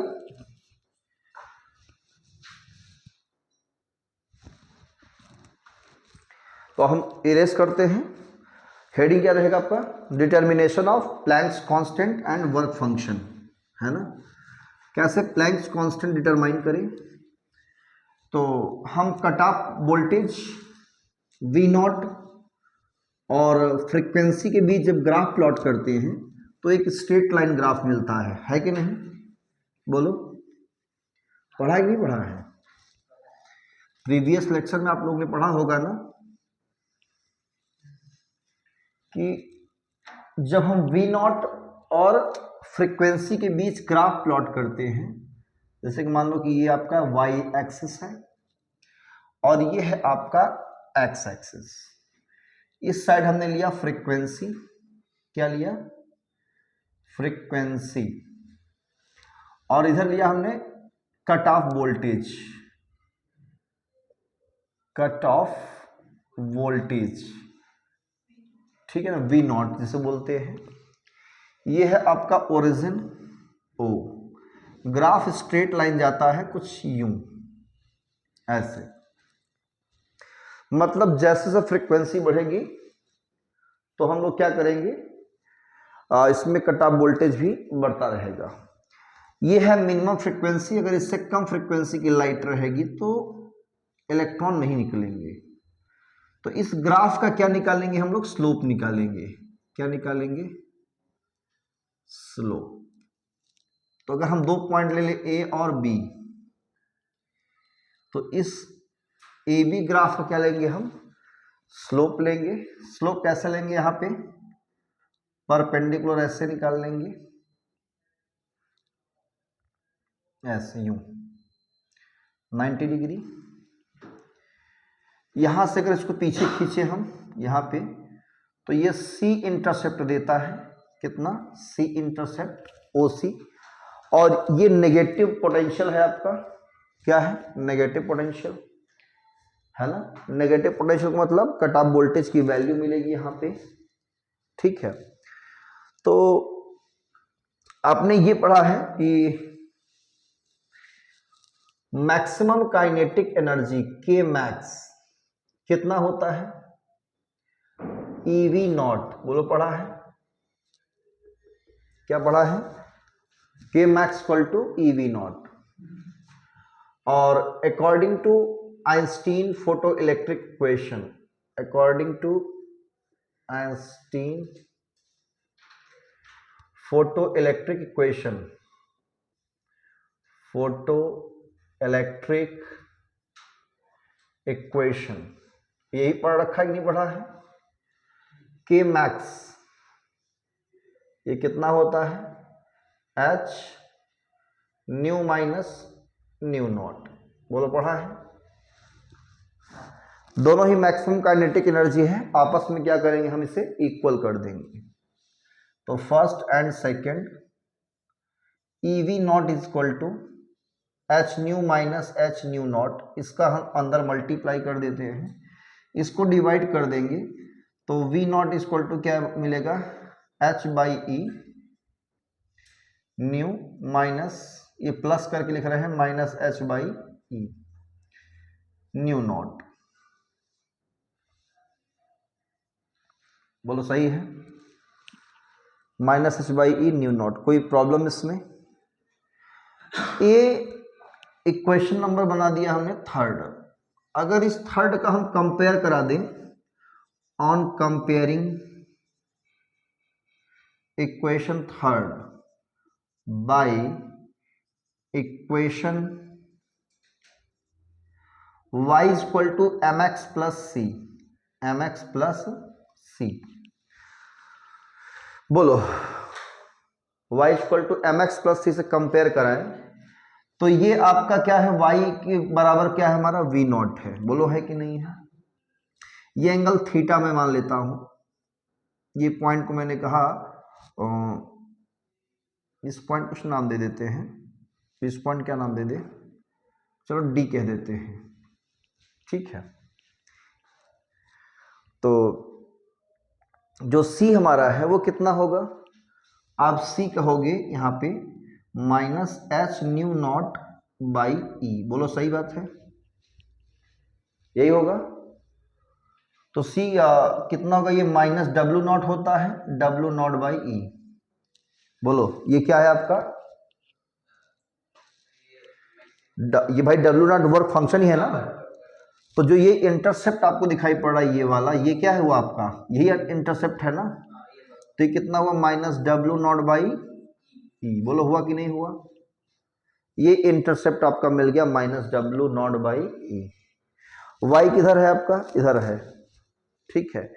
तो हम इरेज करते हैं। हेडिंग क्या रहेगा आपका, determination of Planck's constant and work function, है ना। कैसे प्लैंक्स कांस्टेंट डिटरमाइन करें, तो हम cut off voltage V not और फ्रीक्वेंसी के बीच जब ग्राफ प्लॉट करते हैं तो एक स्ट्रेट लाइन ग्राफ मिलता है कि नहीं, बोलो, पढ़ा कि नहीं पढ़ा है। प्रीवियस लेक्चर में आप लोगों ने पढ़ा होगा ना कि जब हम वी नॉट और फ्रीक्वेंसी के बीच ग्राफ प्लॉट करते हैं, जैसे कि मान लो कि ये आपका वाई एक्सिस है और ये है आपका एक्स एक्सिस। इस साइड हमने लिया फ्रीक्वेंसी, क्या लिया? फ्रीक्वेंसी। और इधर लिया हमने cut off voltage, cut off voltage, ठीक है ना, वी नॉट जिसे बोलते हैं। ये है आपका origin O. Graph straight line जाता है कुछ यूं, ऐसे, मतलब जैसे जैसे फ्रीक्वेंसी बढ़ेगी तो हम लोग क्या करेंगे, इसमें कट ऑफ वोल्टेज भी बढ़ता रहेगा। ये है मिनिमम फ्रीक्वेंसी। अगर इससे कम फ्रीक्वेंसी की लाइट रहेगी तो इलेक्ट्रॉन नहीं निकलेंगे। तो इस ग्राफ का क्या निकालेंगे हम लोग? स्लोप निकालेंगे। क्या निकालेंगे? स्लोप। तो अगर हम 2 पॉइंट ले ले ए और बी, तो इस ए बी ग्राफ का क्या लेंगे हम? स्लोप लेंगे। स्लोप कैसे लेंगे? यहां पे परपेंडिकुलर ऐसे निकाल लेंगे, ऐसे यूं 90 डिग्री। यहां से अगर इसको पीछे खींचे हम यहां पे, तो ये सी इंटरसेप्ट देता है। कितना? सी इंटरसेप्ट ओ सी। और ये नेगेटिव पोटेंशियल है आपका। क्या है? नेगेटिव पोटेंशियल है ना। नेगेटिव पोटेंशियल का मतलब कट ऑफ वोल्टेज की वैल्यू मिलेगी यहां पे, ठीक है। तो आपने ये पढ़ा है कि maximum kinetic energy K max कितना होता है? EV naught. बोलो, पढ़ा है? क्या पढ़ा है? K max equal to EV naught. और according to Einstein photo electric equation, according to Einstein photo electric equation, photo electric equation, यही पढ़ रखा है कि नहीं पढ़ा है? के मैक्स ये कितना होता है? H nu minus nu naught. बोलो, पढ़ा है? दोनों ही मैक्सिमम काइनेटिक एनर्जी है, आपस में क्या करेंगे हम? इसे इक्वल कर देंगे। तो first and second e v not is equal to h nu minus H nu not. इसका हम अंदर मल्टीप्लाई कर देते हैं, इसको डिवाइड कर देंगे तो v naught is equal to क्या मिलेगा? H by e nu minus, ये प्लस करके लिख रहे हैं, minus h by e nu naught. बोलो, सही है? Minus h by e nu naught. कोई प्रॉब्लम इसमें? ये इक्वेशन नंबर बना दिया हमने थर्ड। अगर इस थर्ड का हम कंपेयर करा दें, on comparing equation third by equation y is equal to M X plus C, M X plus C. बोलो, y is equal to M X plus C से कंपेयर कराएं तो ये आपका क्या है? y के बराबर क्या है हमारा? v नॉट है। बोलो, है कि नहीं है? ये एंगल थीटा में मान लेता हूं। ये पॉइंट को मैंने कहा, इस पॉइंट कुछ नाम दे देते हैं। इस पॉइंट क्या नाम दे दे? चलो डी कह देते हैं, ठीक है। तो जो सी हमारा है वो कितना होगा? आप सी कहोगे यहां पे minus H nu naught by E. बोलो, सही बात है? यही होगा। तो सी कितना होगा? ये माइनस डब्ल्यू नॉट होता है, डब्ल्यू नॉट बाई ई। बोलो, ये क्या है आपका? ये भाई डब्ल्यू नॉट वर्क फंक्शन ही है ना। तो जो ये इंटरसेप्ट आपको दिखाई पड़ रहा है, ये वाला, ये क्या है? वो आपका यही इंटरसेप्ट है ना। तो ये कितना हुआ? Minus W not by E. बोलो, हुआ कि नहीं हुआ? ये इंटरसेप्ट आपका मिल गया minus W not by E. y किधर है आपका, इधर है, ठीक है।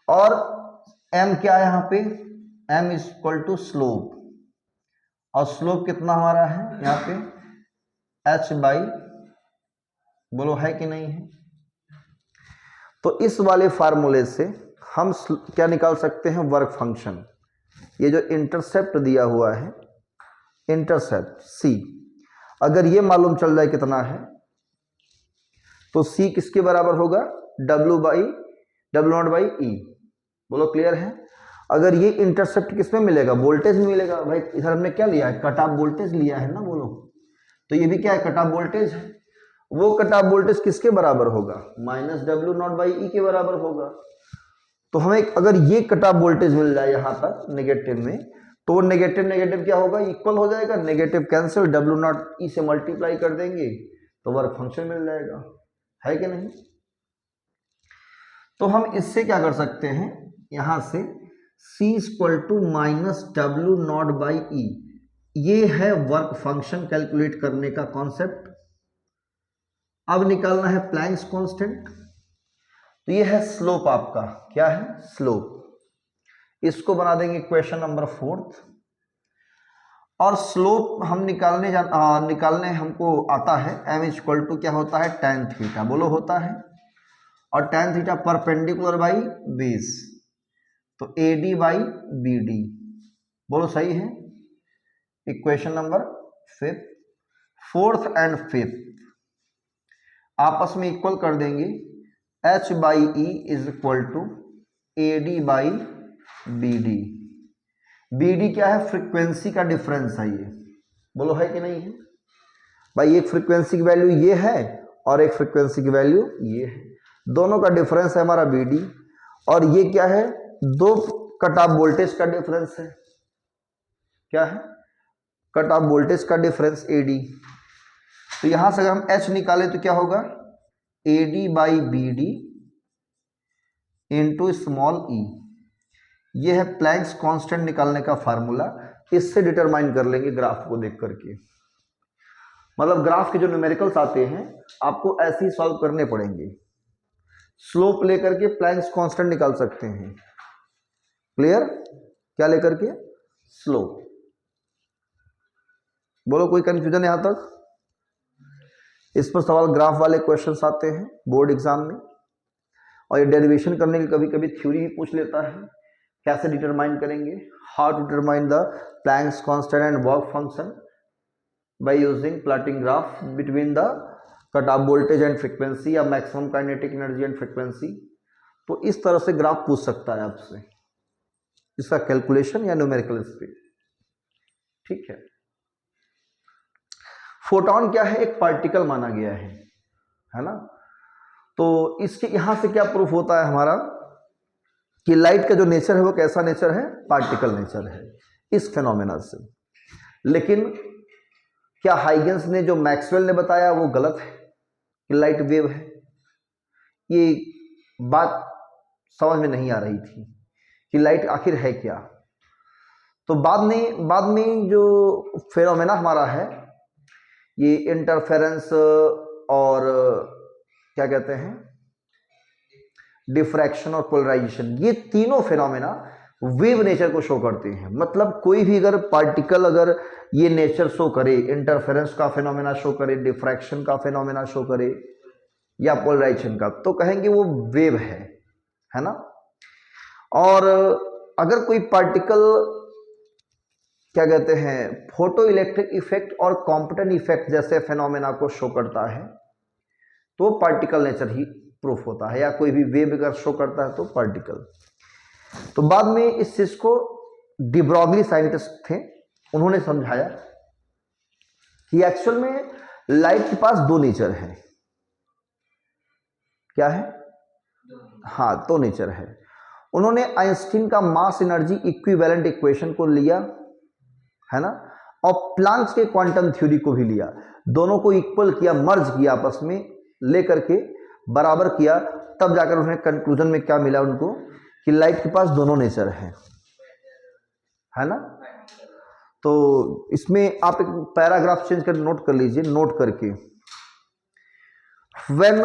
और m क्या है यहाँ पे, m is equal to slope, और स्लोप कितना हमारा है यहाँ पे h बाई, बोलो है कि नहीं है। तो इस वाले फार्मूले से हम क्या निकाल सकते हैं, वर्क फंक्शन। ये जो इंटरसेप्ट दिया हुआ है, इंटरसेप्ट c, अगर ये मालूम चल जाए कितना है, तो c किसके बराबर होगा, W नॉट बाई ई। बोलो क्लियर है। अगर ये इंटरसेप्ट किसमें मिलेगा, वोल्टेज में मिलेगा। भाई इधर हमने क्या लिया है, कट ऑफ वोल्टेज लिया है ना, बोलो। तो ये भी क्या है, कट ऑफ वोल्टेज है। वो कट ऑफ वोल्टेज किसके बराबर होगा, -W नॉट बाई ई के बराबर होगा। तो हमें अगर ये कट ऑफ वोल्टेज मिल जाए यहाँ तक नेगेटिव में, तो वो नेगेटिव नेगेटिव क्या होगा, इक्वल हो जाएगा, नेगेटिव कैंसिल, W नॉट ई से मल्टीप्लाई कर देंगे तो वर्क फंक्शन मिल जाएगा, है कि नहीं। तो हम इससे क्या कर सकते हैं, यहां से C equal to -W naught by E, ये है वर्क फंक्शन कैलकुलेट करने का कॉन्सेप्ट। अब निकालना है प्लैंक्स कांस्टेंट। तो ये है स्लोप आपका, क्या है, स्लोप। इसको बना देंगे क्वेश्चन नंबर 4। और स्लोप हम निकालने हमको आता है, m इक्वल टू क्या होता है, tan थीटा, बोलो होता है। और tan theta perpendicular by base, तो AD बाई BD, बोलो सही है। Equation number 5, 4th and 5th आपस में इक्वल कर देंगे, H by e is equal to AD by BD। BD क्या है, फ्रीक्वेंसी का डिफरेंस है ये, बोलो है कि नहीं है। भाई एक फ्रीक्वेंसी की वैल्यू ये है और एक फ्रीक्वेंसी की वैल्यू ये है, दोनों का डिफरेंस है हमारा BD। और ये क्या है, दो कट ऑफ वोल्टेज का डिफरेंस है, क्या है, कट ऑफ वोल्टेज का डिफरेंस AD। तो यहां से अगर हम H निकाले तो क्या होगा, AD by BD into small e। ये है प्लैंक्स कांस्टेंट निकालने का फार्मूला। इससे डिटरमाइन कर लेंगे ग्राफ को देख करके, मतलब ग्राफ के जो न्यूमेरिकल्स आते हैं आपको ऐसे ही सॉल्व करने पड़ेंगे। स्लोप लेकर के प्लैंक्स कांस्टेंट निकाल सकते हैं, क्लियर, क्या लेकर के, स्लोप। बोलो कोई कंफ्यूजन यहां तक। इस पर सवाल ग्राफ वाले क्वेश्चंस आते हैं बोर्ड एग्जाम में, और ये डेरिवेशन करने की कभी कभी थ्योरी भी पूछ लेता है, कैसे डिटरमाइन करेंगे, how to determine the Planck's constant and work function by using plotting graph between the cut off voltage and frequency या maximum kinetic energy and frequency. तो इस तरह से ग्राफ पूछ सकता है आपसे, इसका कैलकुलेशन या न्यूमेरिकल स्पीड, ठीक है। फोटोन क्या है, एक पार्टिकल माना गया है ना। तो इसके यहां से क्या प्रूफ होता है हमारा कि लाइट का जो नेचर है वो कैसा नेचर है, पार्टिकल नेचर है, इस फेनोमेना से। लेकिन क्या हाइगेंस ने जो मैक्सवेल ने बताया वो गलत है कि लाइट वेव है, ये बात समझ में नहीं आ रही थी कि लाइट आखिर है क्या। तो बाद में जो फेनोमेना हमारा है, ये इंटरफेरेंस और क्या कहते हैं, डिफ्रैक्शन और पोलराइजेशन, ये तीनों फेनोमेना वेव नेचर को शो करते हैं। मतलब कोई भी अगर पार्टिकल अगर ये नेचर शो करे, इंटरफेरेंस का फेनोमेना शो करे, डिफ्रैक्शन का फेनोमेना शो करे या पोलराइजेशन का, तो कहेंगे वो वेव है ना। और अगर कोई पार्टिकल क्या कहते हैं, फोटो इलेक्ट्रिक इफेक्ट और कॉम्पिटेंट इफेक्ट जैसे फेनोमेना को शो करता है तो पार्टिकल नेचर ही प्रूफ होता है, या कोई भी वेव अगर शो करता है तो पार्टिकल। तो बाद में इस चीज को डी साइंटिस्ट थे, उन्होंने समझाया कि एक्चुअल में लाइट के पास दो नेचर है। क्या है, हाँ, दो नेचर है। उन्होंने आइंस्टीन का मास एनर्जी इक्विवेलेंट इक्वेशन को लिया, है ना, और प्लांक्स के क्वांटम थ्योरी को भी लिया, दोनों को इक्वल किया, मर्ज किया, आपस में लेकर के बराबर किया, तब जाकर उन्हें कंक्लूजन में क्या मिला उनको कि लाइट के पास दोनों नेचर है ना। तो इसमें आप एक पैराग्राफ चेंज कर नोट कर लीजिए, नोट करके, when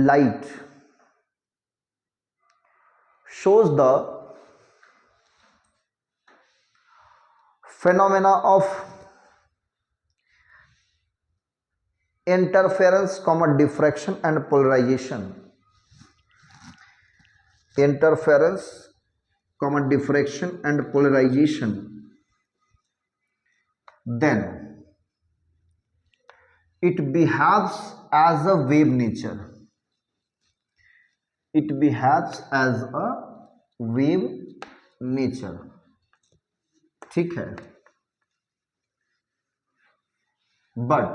light shows the phenomena of interference, diffraction and polarization. Interference, diffraction and polarization, then it behaves as a wave nature. It behaves as a wave nature. ठीक है, but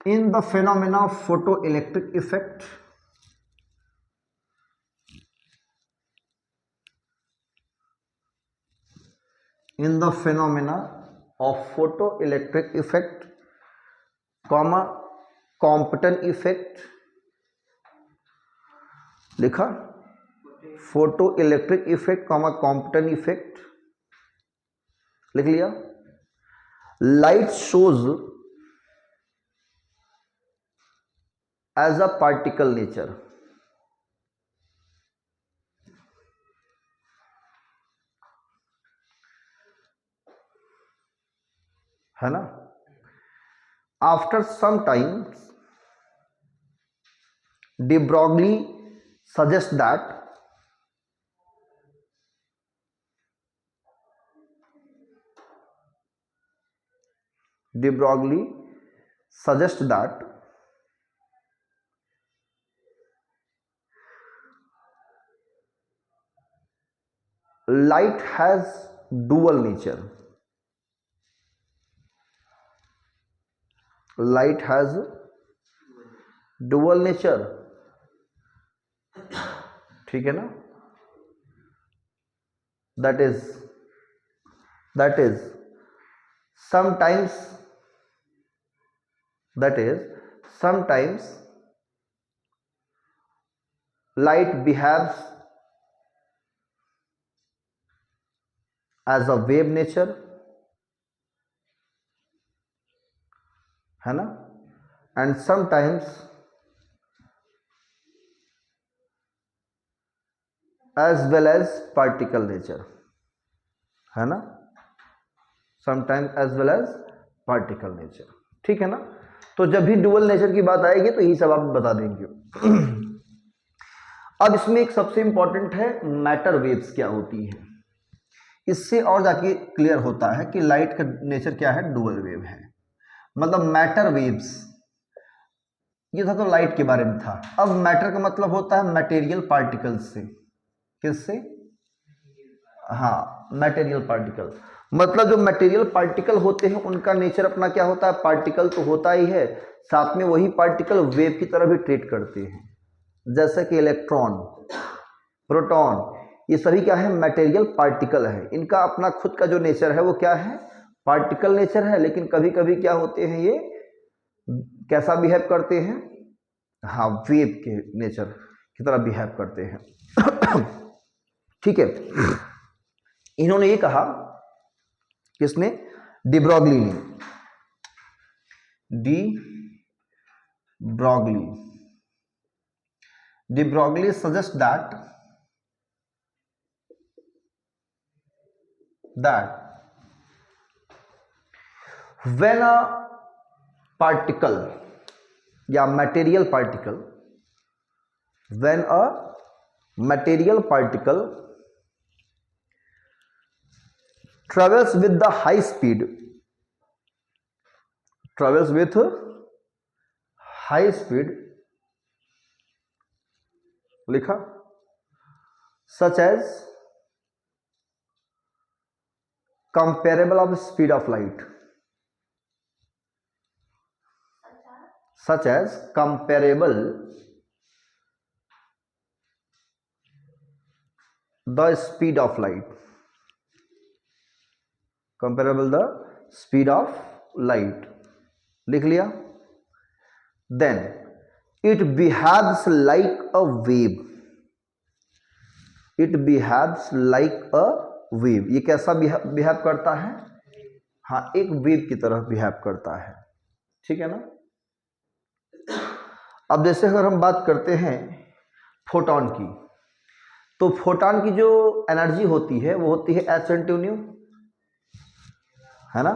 in the phenomena of photoelectric effect, in the phenomena of photoelectric effect, Compton effect, लिखा photoelectric effect, Compton effect लिख लिया. Light shows as a particle nature. है ना. After some time de Broglie suggests that light has dual nature. Light has dual nature. ठीक है ना. that is sometimes light behaves as a wave nature, है ना, and sometimes as well as particle nature, है ना, sometimes as well as particle nature. ठीक है ना. तो जब भी डुअल नेचर की बात आएगी तो यही सब आप बता देंगे. अब इसमें एक सबसे इंपॉर्टेंट है मैटर वेव्स क्या होती है. इससे और जाके क्लियर होता है कि लाइट का नेचर क्या है, डुअल वेव है. मतलब मैटर वेव्स, ये था तो लाइट के बारे में था. अब मैटर का मतलब होता है मटेरियल पार्टिकल्स से. किससे? हाँ, मटेरियल पार्टिकल. मतलब जो मटेरियल पार्टिकल होते हैं उनका नेचर अपना क्या होता है, पार्टिकल तो होता ही है, साथ में वही पार्टिकल वेव की तरह भी ट्रीट करते हैं. जैसे कि इलेक्ट्रॉन, प्रोटॉन, ये सभी क्या है, मटेरियल पार्टिकल है. इनका अपना खुद का जो नेचर है वो क्या है, पार्टिकल नेचर है. लेकिन कभी कभी क्या होते हैं, ये कैसा बिहेव करते हैं, हाँ, वेव के नेचर की तरह बिहेव करते हैं. ठीक है. इन्होंने ये कहा, किसने, डी ब्रॉगली ने. De Broglie suggest that when a particle या material particle, when a material particle travels with the high speed, लिखा, such as comparable of speed of light, such as comparable the speed of light, comparable the speed of light, लिख लिया. then it behaves like a wave, it behaves like a wave. ये कैसा behave करता है, हाँ, एक wave की तरह बिहेव करता है. ठीक है ना. अब जैसे अगर हम बात करते हैं फोटॉन की, तो फोटॉन की जो एनर्जी होती है वो होती है एच इंटू न्यू, है ना।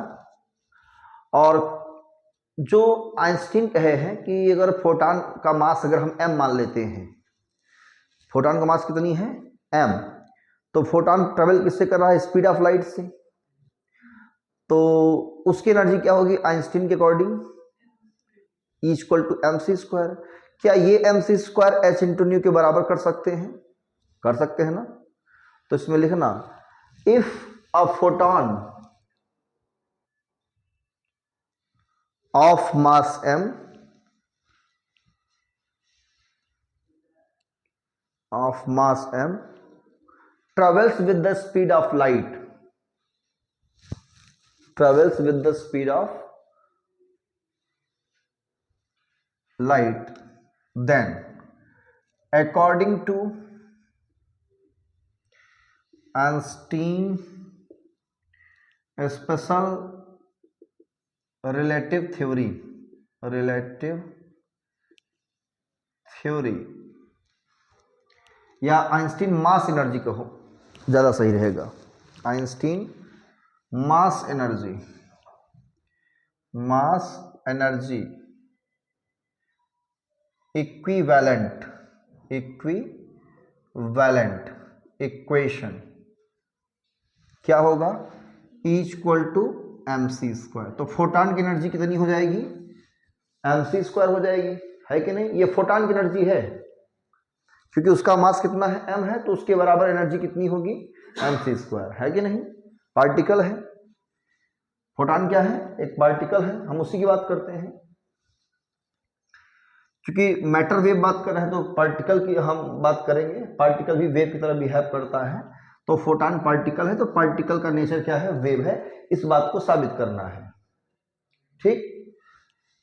और जो आइंस्टीन कहे हैं कि अगर फोटॉन का मास अगर हम m मान लेते हैं, फोटॉन का मास कितनी है m, तो फोटॉन ट्रेवल किससे कर रहा है, स्पीड ऑफ लाइट से, तो उसकी एनर्जी क्या होगी आइंस्टीन के according, E equal to M C square. क्या ये एम सी स्क्वायर एच इंटू न्यू के बराबर कर सकते हैं, कर सकते हैं ना। तो इसमें लिखना if a photon of mass m travels with the speed of light, travels with the speed of light, then according to Einstein special relative theory या आइंस्टीन मास एनर्जी कहो ज़्यादा सही रहेगा, Einstein mass energy equivalent equation क्या होगा, E equal to M C square. तो photon की energy कितनी हो जाएगी, एम सी स्क्वायर हो जाएगी, है कि नहीं। ये फोटॉन की एनर्जी है क्योंकि उसका मास कितना है m है, तो उसके बराबर एनर्जी कितनी होगी एम सी स्क्वायर, है कि नहीं। पार्टिकल है, फोटॉन क्या है, एक पार्टिकल है, हम उसी की बात करते हैं। क्योंकि मैटर वेव बात कर रहे हैं तो पार्टिकल की हम बात करेंगे, पार्टिकल भी वेव की तरह बिहेव करता है, तो फोटॉन पार्टिकल है, तो पार्टिकल का नेचर क्या है, वेव है, इस बात को साबित करना है, ठीक।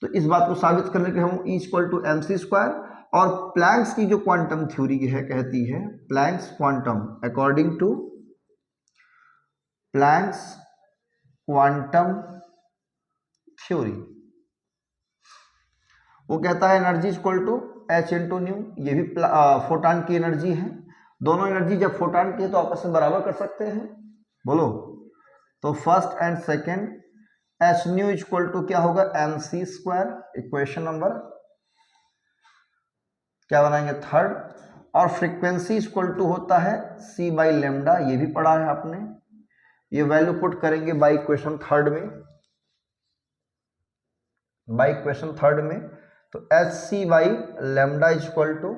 तो इस बात को साबित करने के हम E equal to M C square, और प्लैंक्स की जो क्वांटम थ्योरी है कहती है, Planck's quantum, according to Planck's quantum theory, वो कहता है energy equal to h into nu, ये भी फोटॉन की एनर्जी है। दोनों एनर्जी जब फोटॉन की है तो आपस में बराबर कर सकते हैं, बोलो। तो first and second, h nu equal to क्या होगा एम सी स्क्वायर, इक्वेशन नंबर क्या बनाएंगे थर्ड, और फ्रीक्वेंसी इक्वल टू होता है सी बाई लेमडा, ये भी पढ़ा है आपने, ये वैल्यू पुट करेंगे बाई इक्वेशन थर्ड में, तो H C by lambda equal to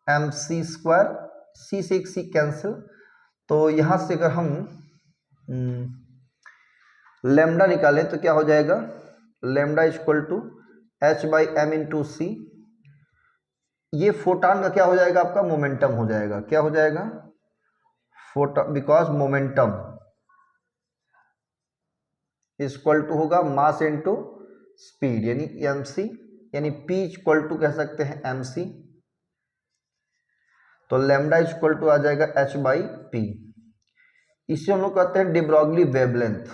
M C square, C से एक सी कैंसिल, तो यहां से अगर हम लेमडा निकालें तो क्या हो जाएगा, lambda equal to H by M into C, ये फोटॉन का क्या हो जाएगा आपका मोमेंटम हो जाएगा, क्या हो जाएगा photon, because momentum equal to होगा मास इनटू स्पीड, यानी एम सी, यानी पी इक्वल टू कह सकते हैं एम सी, तो लेमडा इक्वल टू आ जाएगा एच बाई पी, इसे हम लोग कहते हैं डिब्रॉगली वेवलेंथ।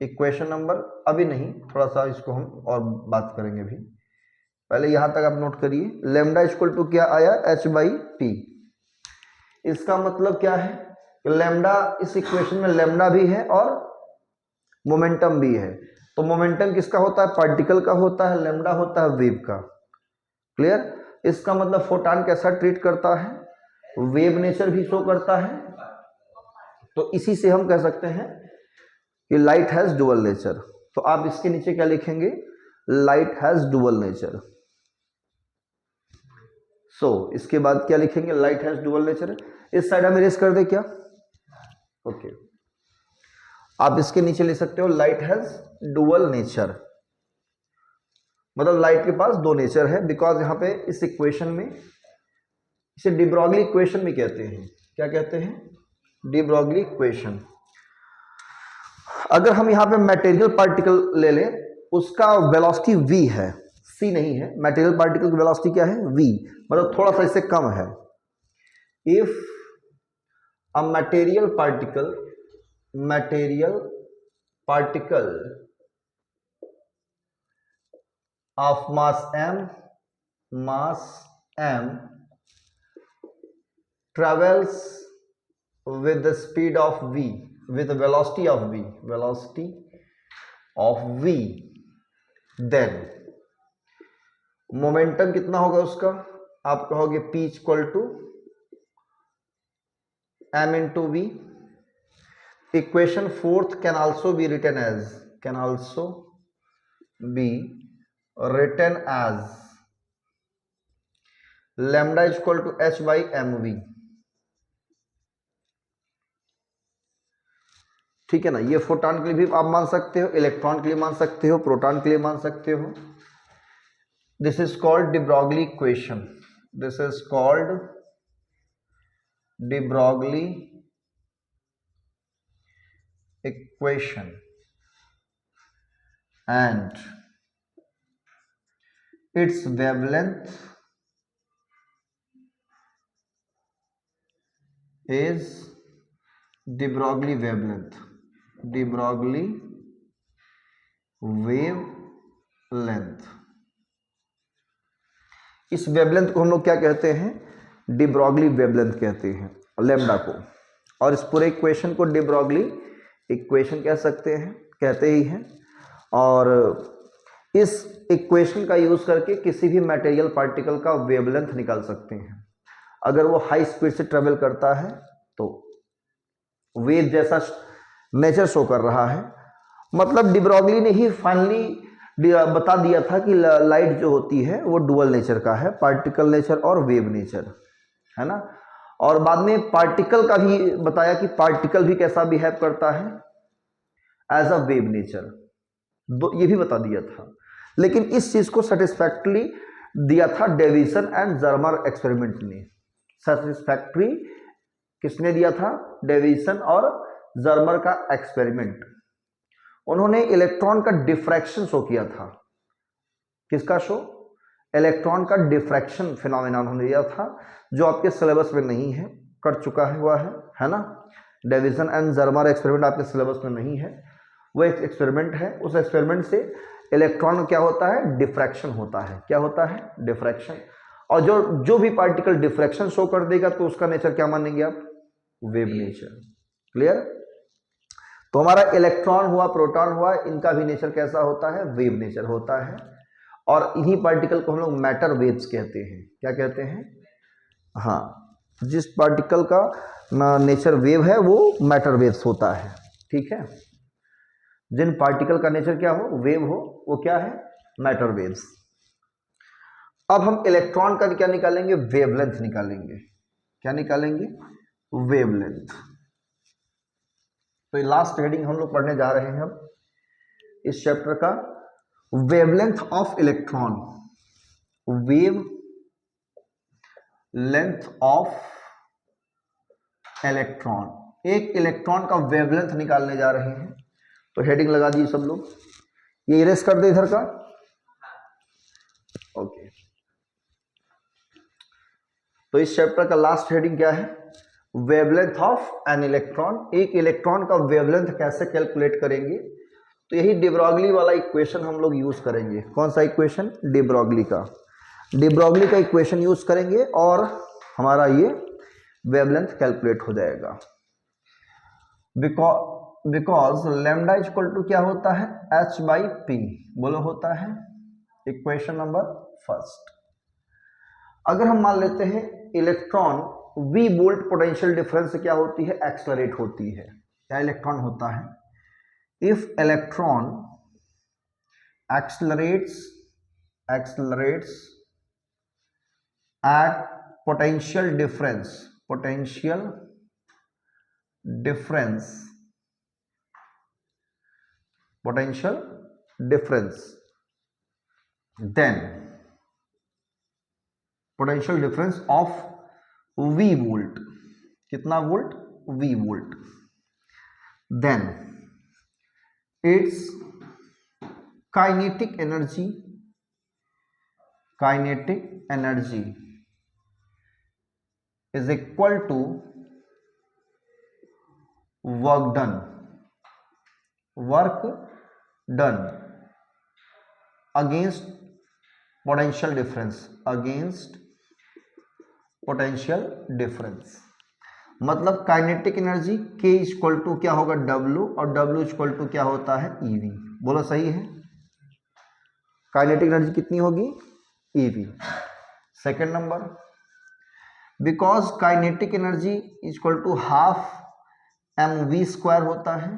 इक्वेशन नंबर अभी नहीं, थोड़ा सा इसको हम और बात करेंगे भी, पहले यहां तक आप नोट करिए, लेमडा इक्वल टू क्या आया एच बाई पी। इसका मतलब क्या है कि लेमडा, इस इक्वेशन में लेमडा भी है और मोमेंटम भी है, तो मोमेंटम किसका होता है, पार्टिकल का होता है, लेमडा होता है वेव का, क्लियर। इसका मतलब फोटॉन कैसा ट्रीट करता है, वेव नेचर भी शो करता है, तो इसी से हम कह सकते हैं कि लाइट हैज डुअल नेचर। तो आप इसके नीचे क्या लिखेंगे, लाइट हैज डुअल नेचर। सो इसके बाद क्या लिखेंगे, लाइट हैज डुअल नेचर। इस साइड हम इरेज कर दे क्या, ओके। आप इसके नीचे लिख सकते हो लाइट हैज डुअल नेचर, मतलब लाइट के पास दो नेचर है, बिकॉज यहां पे इस इक्वेशन में, इसे डिब्रॉगली इक्वेशन भी कहते हैं, क्या कहते हैं, डिब्रॉगली इक्वेशन। अगर हम यहां पे मटेरियल पार्टिकल ले लें, उसका वेलोसिटी v है, c नहीं है, मटेरियल पार्टिकल की वेलोसिटी क्या है v, मतलब थोड़ा सा इससे कम है। If a material particle of mass m travels with the speed of v, with the velocity of v, then momentum कितना होगा उसका, आप कहोगे p equal to m into v. Equation fourth can also be written as lambda is equal to h by mv. ठीक है ना. ये photon के लिए भी आप मान सकते हो, इलेक्ट्रॉन के लिए मान सकते हो, प्रोटॉन के लिए मान सकते हो. This is called de Broglie equation. This is called de Broglie equation and its wavelength is de Broglie wavelength. de Broglie wavelength. इस वेवलेंथ को हम लोग क्या कहते हैं, de Broglie वेवलेंथ कहते हैं लैम्डा को. और इस पूरे इक्वेशन को de Broglie इक्वेशन कह सकते हैं, कहते ही हैं. और इस इक्वेशन का यूज करके किसी भी मटेरियल पार्टिकल का वेवलेंथ निकाल सकते हैं. अगर वो हाई स्पीड से ट्रेवल करता है तो वेव जैसा नेचर शो कर रहा है. मतलब de Broglie ने ही फाइनली बता दिया था कि लाइट जो होती है वो डुअल नेचर का है, पार्टिकल नेचर और वेव नेचर, है ना. और बाद में पार्टिकल का भी बताया कि पार्टिकल भी कैसा बिहेव करता है एज अ वेव नेचर, ये भी बता दिया था. लेकिन इस चीज को सेटिस्फैक्टरी दिया था डेविसन एंड जर्मर एक्सपेरिमेंट ने. सेटिस्फैक्टरी किसने दिया था, डेविसन और जर्मर का एक्सपेरिमेंट. उन्होंने इलेक्ट्रॉन का डिफ्रैक्शन शो किया था. किसका शो, इलेक्ट्रॉन का डिफ्रैक्शन फिनोमेना उन्होंने दिया था, जो आपके सिलेबस में नहीं है, कट चुका हुआ है ना. डेविसन एंड जर्मर एक्सपेरिमेंट आपके सिलेबस में नहीं है. वो एक एक्सपेरिमेंट है. उस एक्सपेरिमेंट से इलेक्ट्रॉन क्या होता है, डिफ्रैक्शन होता है. क्या होता है, डिफ्रैक्शन. और जो भी पार्टिकल डिफ्रैक्शन शो कर देगा तो उसका नेचर क्या मानेंगे आप, वेव नेचर. क्लियर. तो हमारा इलेक्ट्रॉन हुआ, प्रोटॉन हुआ, इनका भी नेचर कैसा होता है, वेव नेचर होता है. और इन्हीं पार्टिकल को हम लोग मैटर वेव्स कहते हैं. क्या कहते हैं, हाँ, जिस पार्टिकल का नेचर वेव है वो मैटर वेव्स होता है. ठीक है. जिन पार्टिकल का नेचर क्या हो, वेव हो, वो क्या है, मैटर वेव्स. अब हम इलेक्ट्रॉन का क्या निकालेंगे, वेवलेंथ निकालेंगे. क्या निकालेंगे, वेवलेंथ. तो ये लास्ट हेडिंग हम लोग पढ़ने जा रहे हैं अब इस चैप्टर का, wavelength of electron. Wave length of electron. एक इलेक्ट्रॉन का वेवलेंथ निकालने जा रहे हैं. तो हेडिंग लगा दी सब लोग. ये इरेज कर दे इधर का. ओके. तो इस चैप्टर का लास्ट हेडिंग क्या है, वेवलेंथ ऑफ एन इलेक्ट्रॉन. एक इलेक्ट्रॉन का वेवलेंथ कैसे कैलकुलेट करेंगे. तो यही de Broglie वाला इक्वेशन हम लोग यूज करेंगे. कौन सा इक्वेशन, de Broglie का. de Broglie का इक्वेशन यूज करेंगे और हमारा ये वेवलेंथ कैलकुलेट हो जाएगा. Because lambda is equal to क्या होता है, h बाई पी. बोलो होता है इक्वेशन नंबर फर्स्ट. अगर हम मान लेते हैं electron v volt potential difference से क्या होती है, एक्सलरेट होती है. क्या इलेक्ट्रॉन होता है, if electron accelerates at potential difference then potential difference of v volt. कितना volt, v volt. then its kinetic energy is equal to work done against potential difference, against potential difference. मतलब kinetic energy K equal to क्या होगा W, और W equal to क्या होता है EV। बोलो सही है, काइनेटिक एनर्जी कितनी होगी EV। Second number, because kinetic energy equal to half mv square होता है,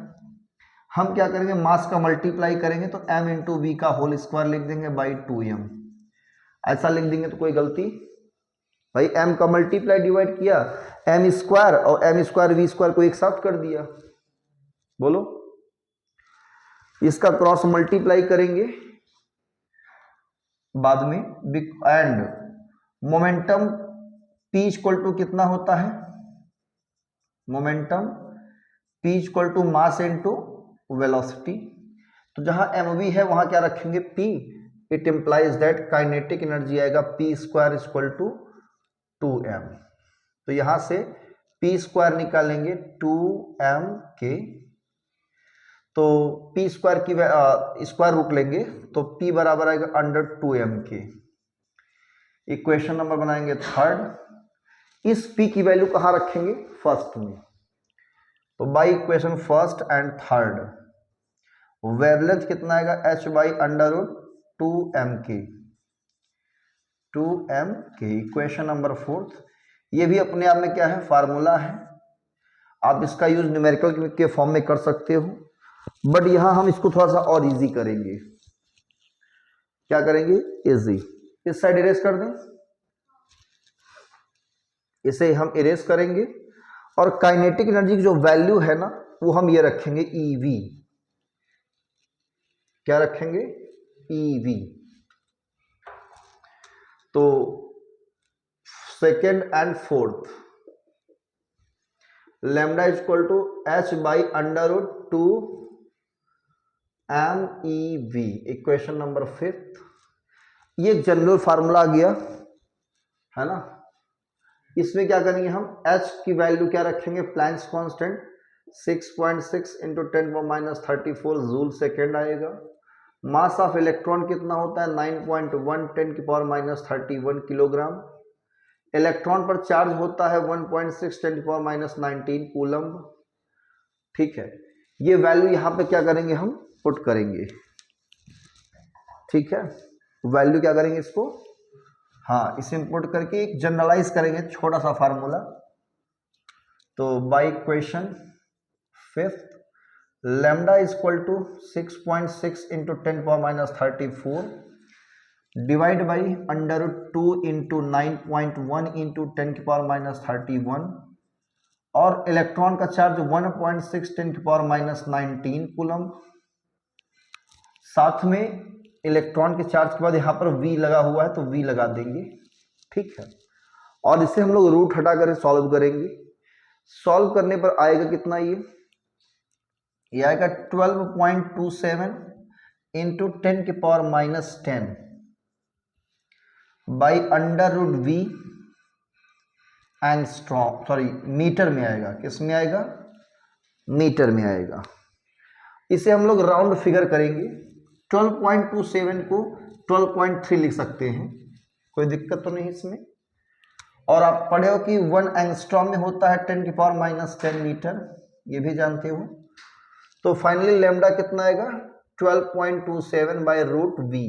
हम क्या करेंगे मास का मल्टीप्लाई करेंगे तो m इंटू वी का होल स्क्वायर लिख देंगे बाई 2m। ऐसा लिख देंगे तो कोई गलती भाई, m का मल्टीप्लाई डिवाइड किया m स्क्वायर और m स्क्वायर वी स्क्वायर को एक साथ कर दिया। बोलो, इसका क्रॉस मल्टीप्लाई करेंगे बाद में, and momentum p equal to कितना होता है, momentum p equal to mass into velocity. तो जहां mv है वहां क्या रखेंगे p, it implies that kinetic energy आएगा p square equal to 2m। तो यहां से p स्क्वायर निकालेंगे 2m के, तो p स्क्वायर की स्क्वायर रूट लेंगे तो p बराबर आएगा अंडर 2m के। इक्वेशन नंबर बनाएंगे थर्ड। इस p की वैल्यू कहां रखेंगे फर्स्ट में, तो by equation first and third wavelength कितना आएगा h by under root 2m के, 2m के। इक्वेशन नंबर फोर्थ, ये भी अपने आप में क्या है फार्मूला है, आप इसका यूज न्यूमेरिकल के फॉर्म में कर सकते हो, बट यहां हम इसको थोड़ा सा और इजी करेंगे। क्या करेंगे इजी, इस साइड इरेज कर दें, इसे हम इरेज करेंगे और काइनेटिक एनर्जी की जो वैल्यू है ना वो हम ये रखेंगे EV। क्या रखेंगे EV। तो second and fourth lambda equal to h by under root 2 MEV। Equation number fifth, ये जनरल फार्मूला आ गया है ना। इसमें क्या करेंगे हम h की वैल्यू क्या रखेंगे Planck's constant 6.6 into 10⁻34 joule second आएगा। मास ऑफ इलेक्ट्रॉन कितना होता है 9.1 10⁻31 किलोग्राम। इलेक्ट्रॉन पर चार्ज होता है 1.6 10⁻19 कूलम्ब। ठीक है, ये वैल्यू यहाँ पे क्या करेंगे हम पुट करेंगे। ठीक है, वैल्यू क्या करेंगे इसको, हाँ इसे इंपोर्ट करके एक जनरलाइज करेंगे छोटा सा फार्मूला। तो by equation fifth lambda is equal to 6.6 into 10⁻34 divide by under root 2 into 9.1 into 10⁻31 और इलेक्ट्रॉन का चार्ज 1.6 10⁻19 कूलम। साथ में इलेक्ट्रॉन के चार्ज के बाद यहाँ पर V लगा हुआ है तो V लगा देंगे। ठीक है, और इसे हम लोग रूट हटा कर सॉल्व करेंगे। सॉल्व करने पर आएगा कितना, ये आएगा 12.27 into 10⁻10 by under root V angstrom, sorry metre में आएगा, किस में आएगा मीटर में आएगा। इसे हम लोग राउंड फिगर करेंगे, 12.27 को 12.3 लिख सकते हैं, कोई दिक्कत तो नहीं इसमें। और आप पढ़े हो कि 1 एंगस्ट्रॉम में होता है 10⁻10 मीटर, ये भी जानते हो। तो फाइनली लैम्डा कितना आएगा 12.27 बाय रूट V,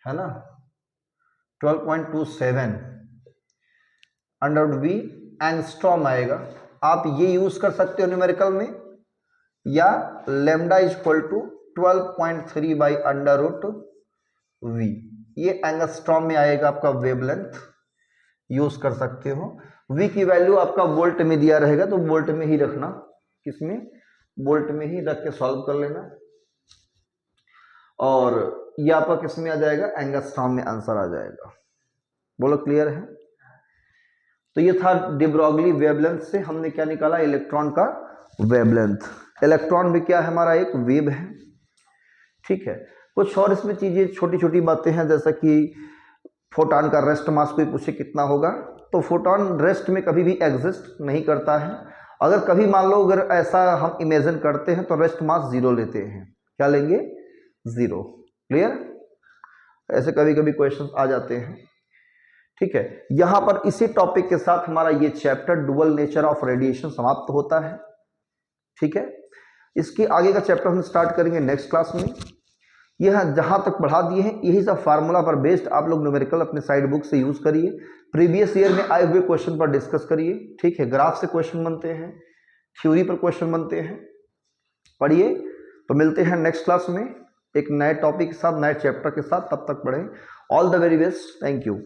है ना 12.27 अंडर रूट V एंगस्ट्रॉम आएगा। आप ये यूज कर सकते हो न्यूमेरिकल में, या lambda is equal to 12.3 by under root V, ये एंगस्ट्रॉम में आएगा आपका वेवलेंथ, यूज कर सकते हो। V की वैल्यू आपका वोल्ट में दिया रहेगा तो वोल्ट में ही रखना, किसमें वोल्ट में ही रख के सॉल्व कर लेना, और ये आपका किस में आ जाएगा एंगस्ट्रॉम में आंसर आ जाएगा। बोलो क्लियर है। तो ये था डी ब्रॉगली वेवलेंथ से हमने क्या निकाला इलेक्ट्रॉन का वेवलेंथ। इलेक्ट्रॉन भी क्या है हमारा एक वेव है। ठीक है, कुछ और इसमें चीजें छोटी छोटी बातें हैं, जैसा कि फोटॉन का रेस्ट मास कोई पूछे कितना होगा, तो फोटॉन रेस्ट में कभी भी एग्जिस्ट नहीं करता है। अगर कभी मान लो अगर ऐसा हम इमेजिन करते हैं तो रेस्ट मास 0 लेते हैं, क्या लेंगे 0। क्लियर। ऐसे कभी कभी क्वेश्चन आ जाते हैं। ठीक है, यहां पर इसी टॉपिक के साथ हमारा ये chapter dual nature of radiation समाप्त होता है। ठीक है, इसके आगे का चैप्टर हम स्टार्ट करेंगे नेक्स्ट क्लास में। यह जहां तक बढ़ा दिए हैं यही सब फार्मूला पर बेस्ड आप लोग न्यूमेरिकल अपने साइड बुक से यूज करिए, प्रीवियस ईयर में आए हुए क्वेश्चन पर डिस्कस करिए। ठीक है, ग्राफ से क्वेश्चन बनते हैं, थ्योरी पर क्वेश्चन बनते हैं, पढ़िए। तो मिलते हैं नेक्स्ट क्लास में एक नए टॉपिक के साथ, नए चैप्टर के साथ। तब तक पढ़ें। All the very best, thank you.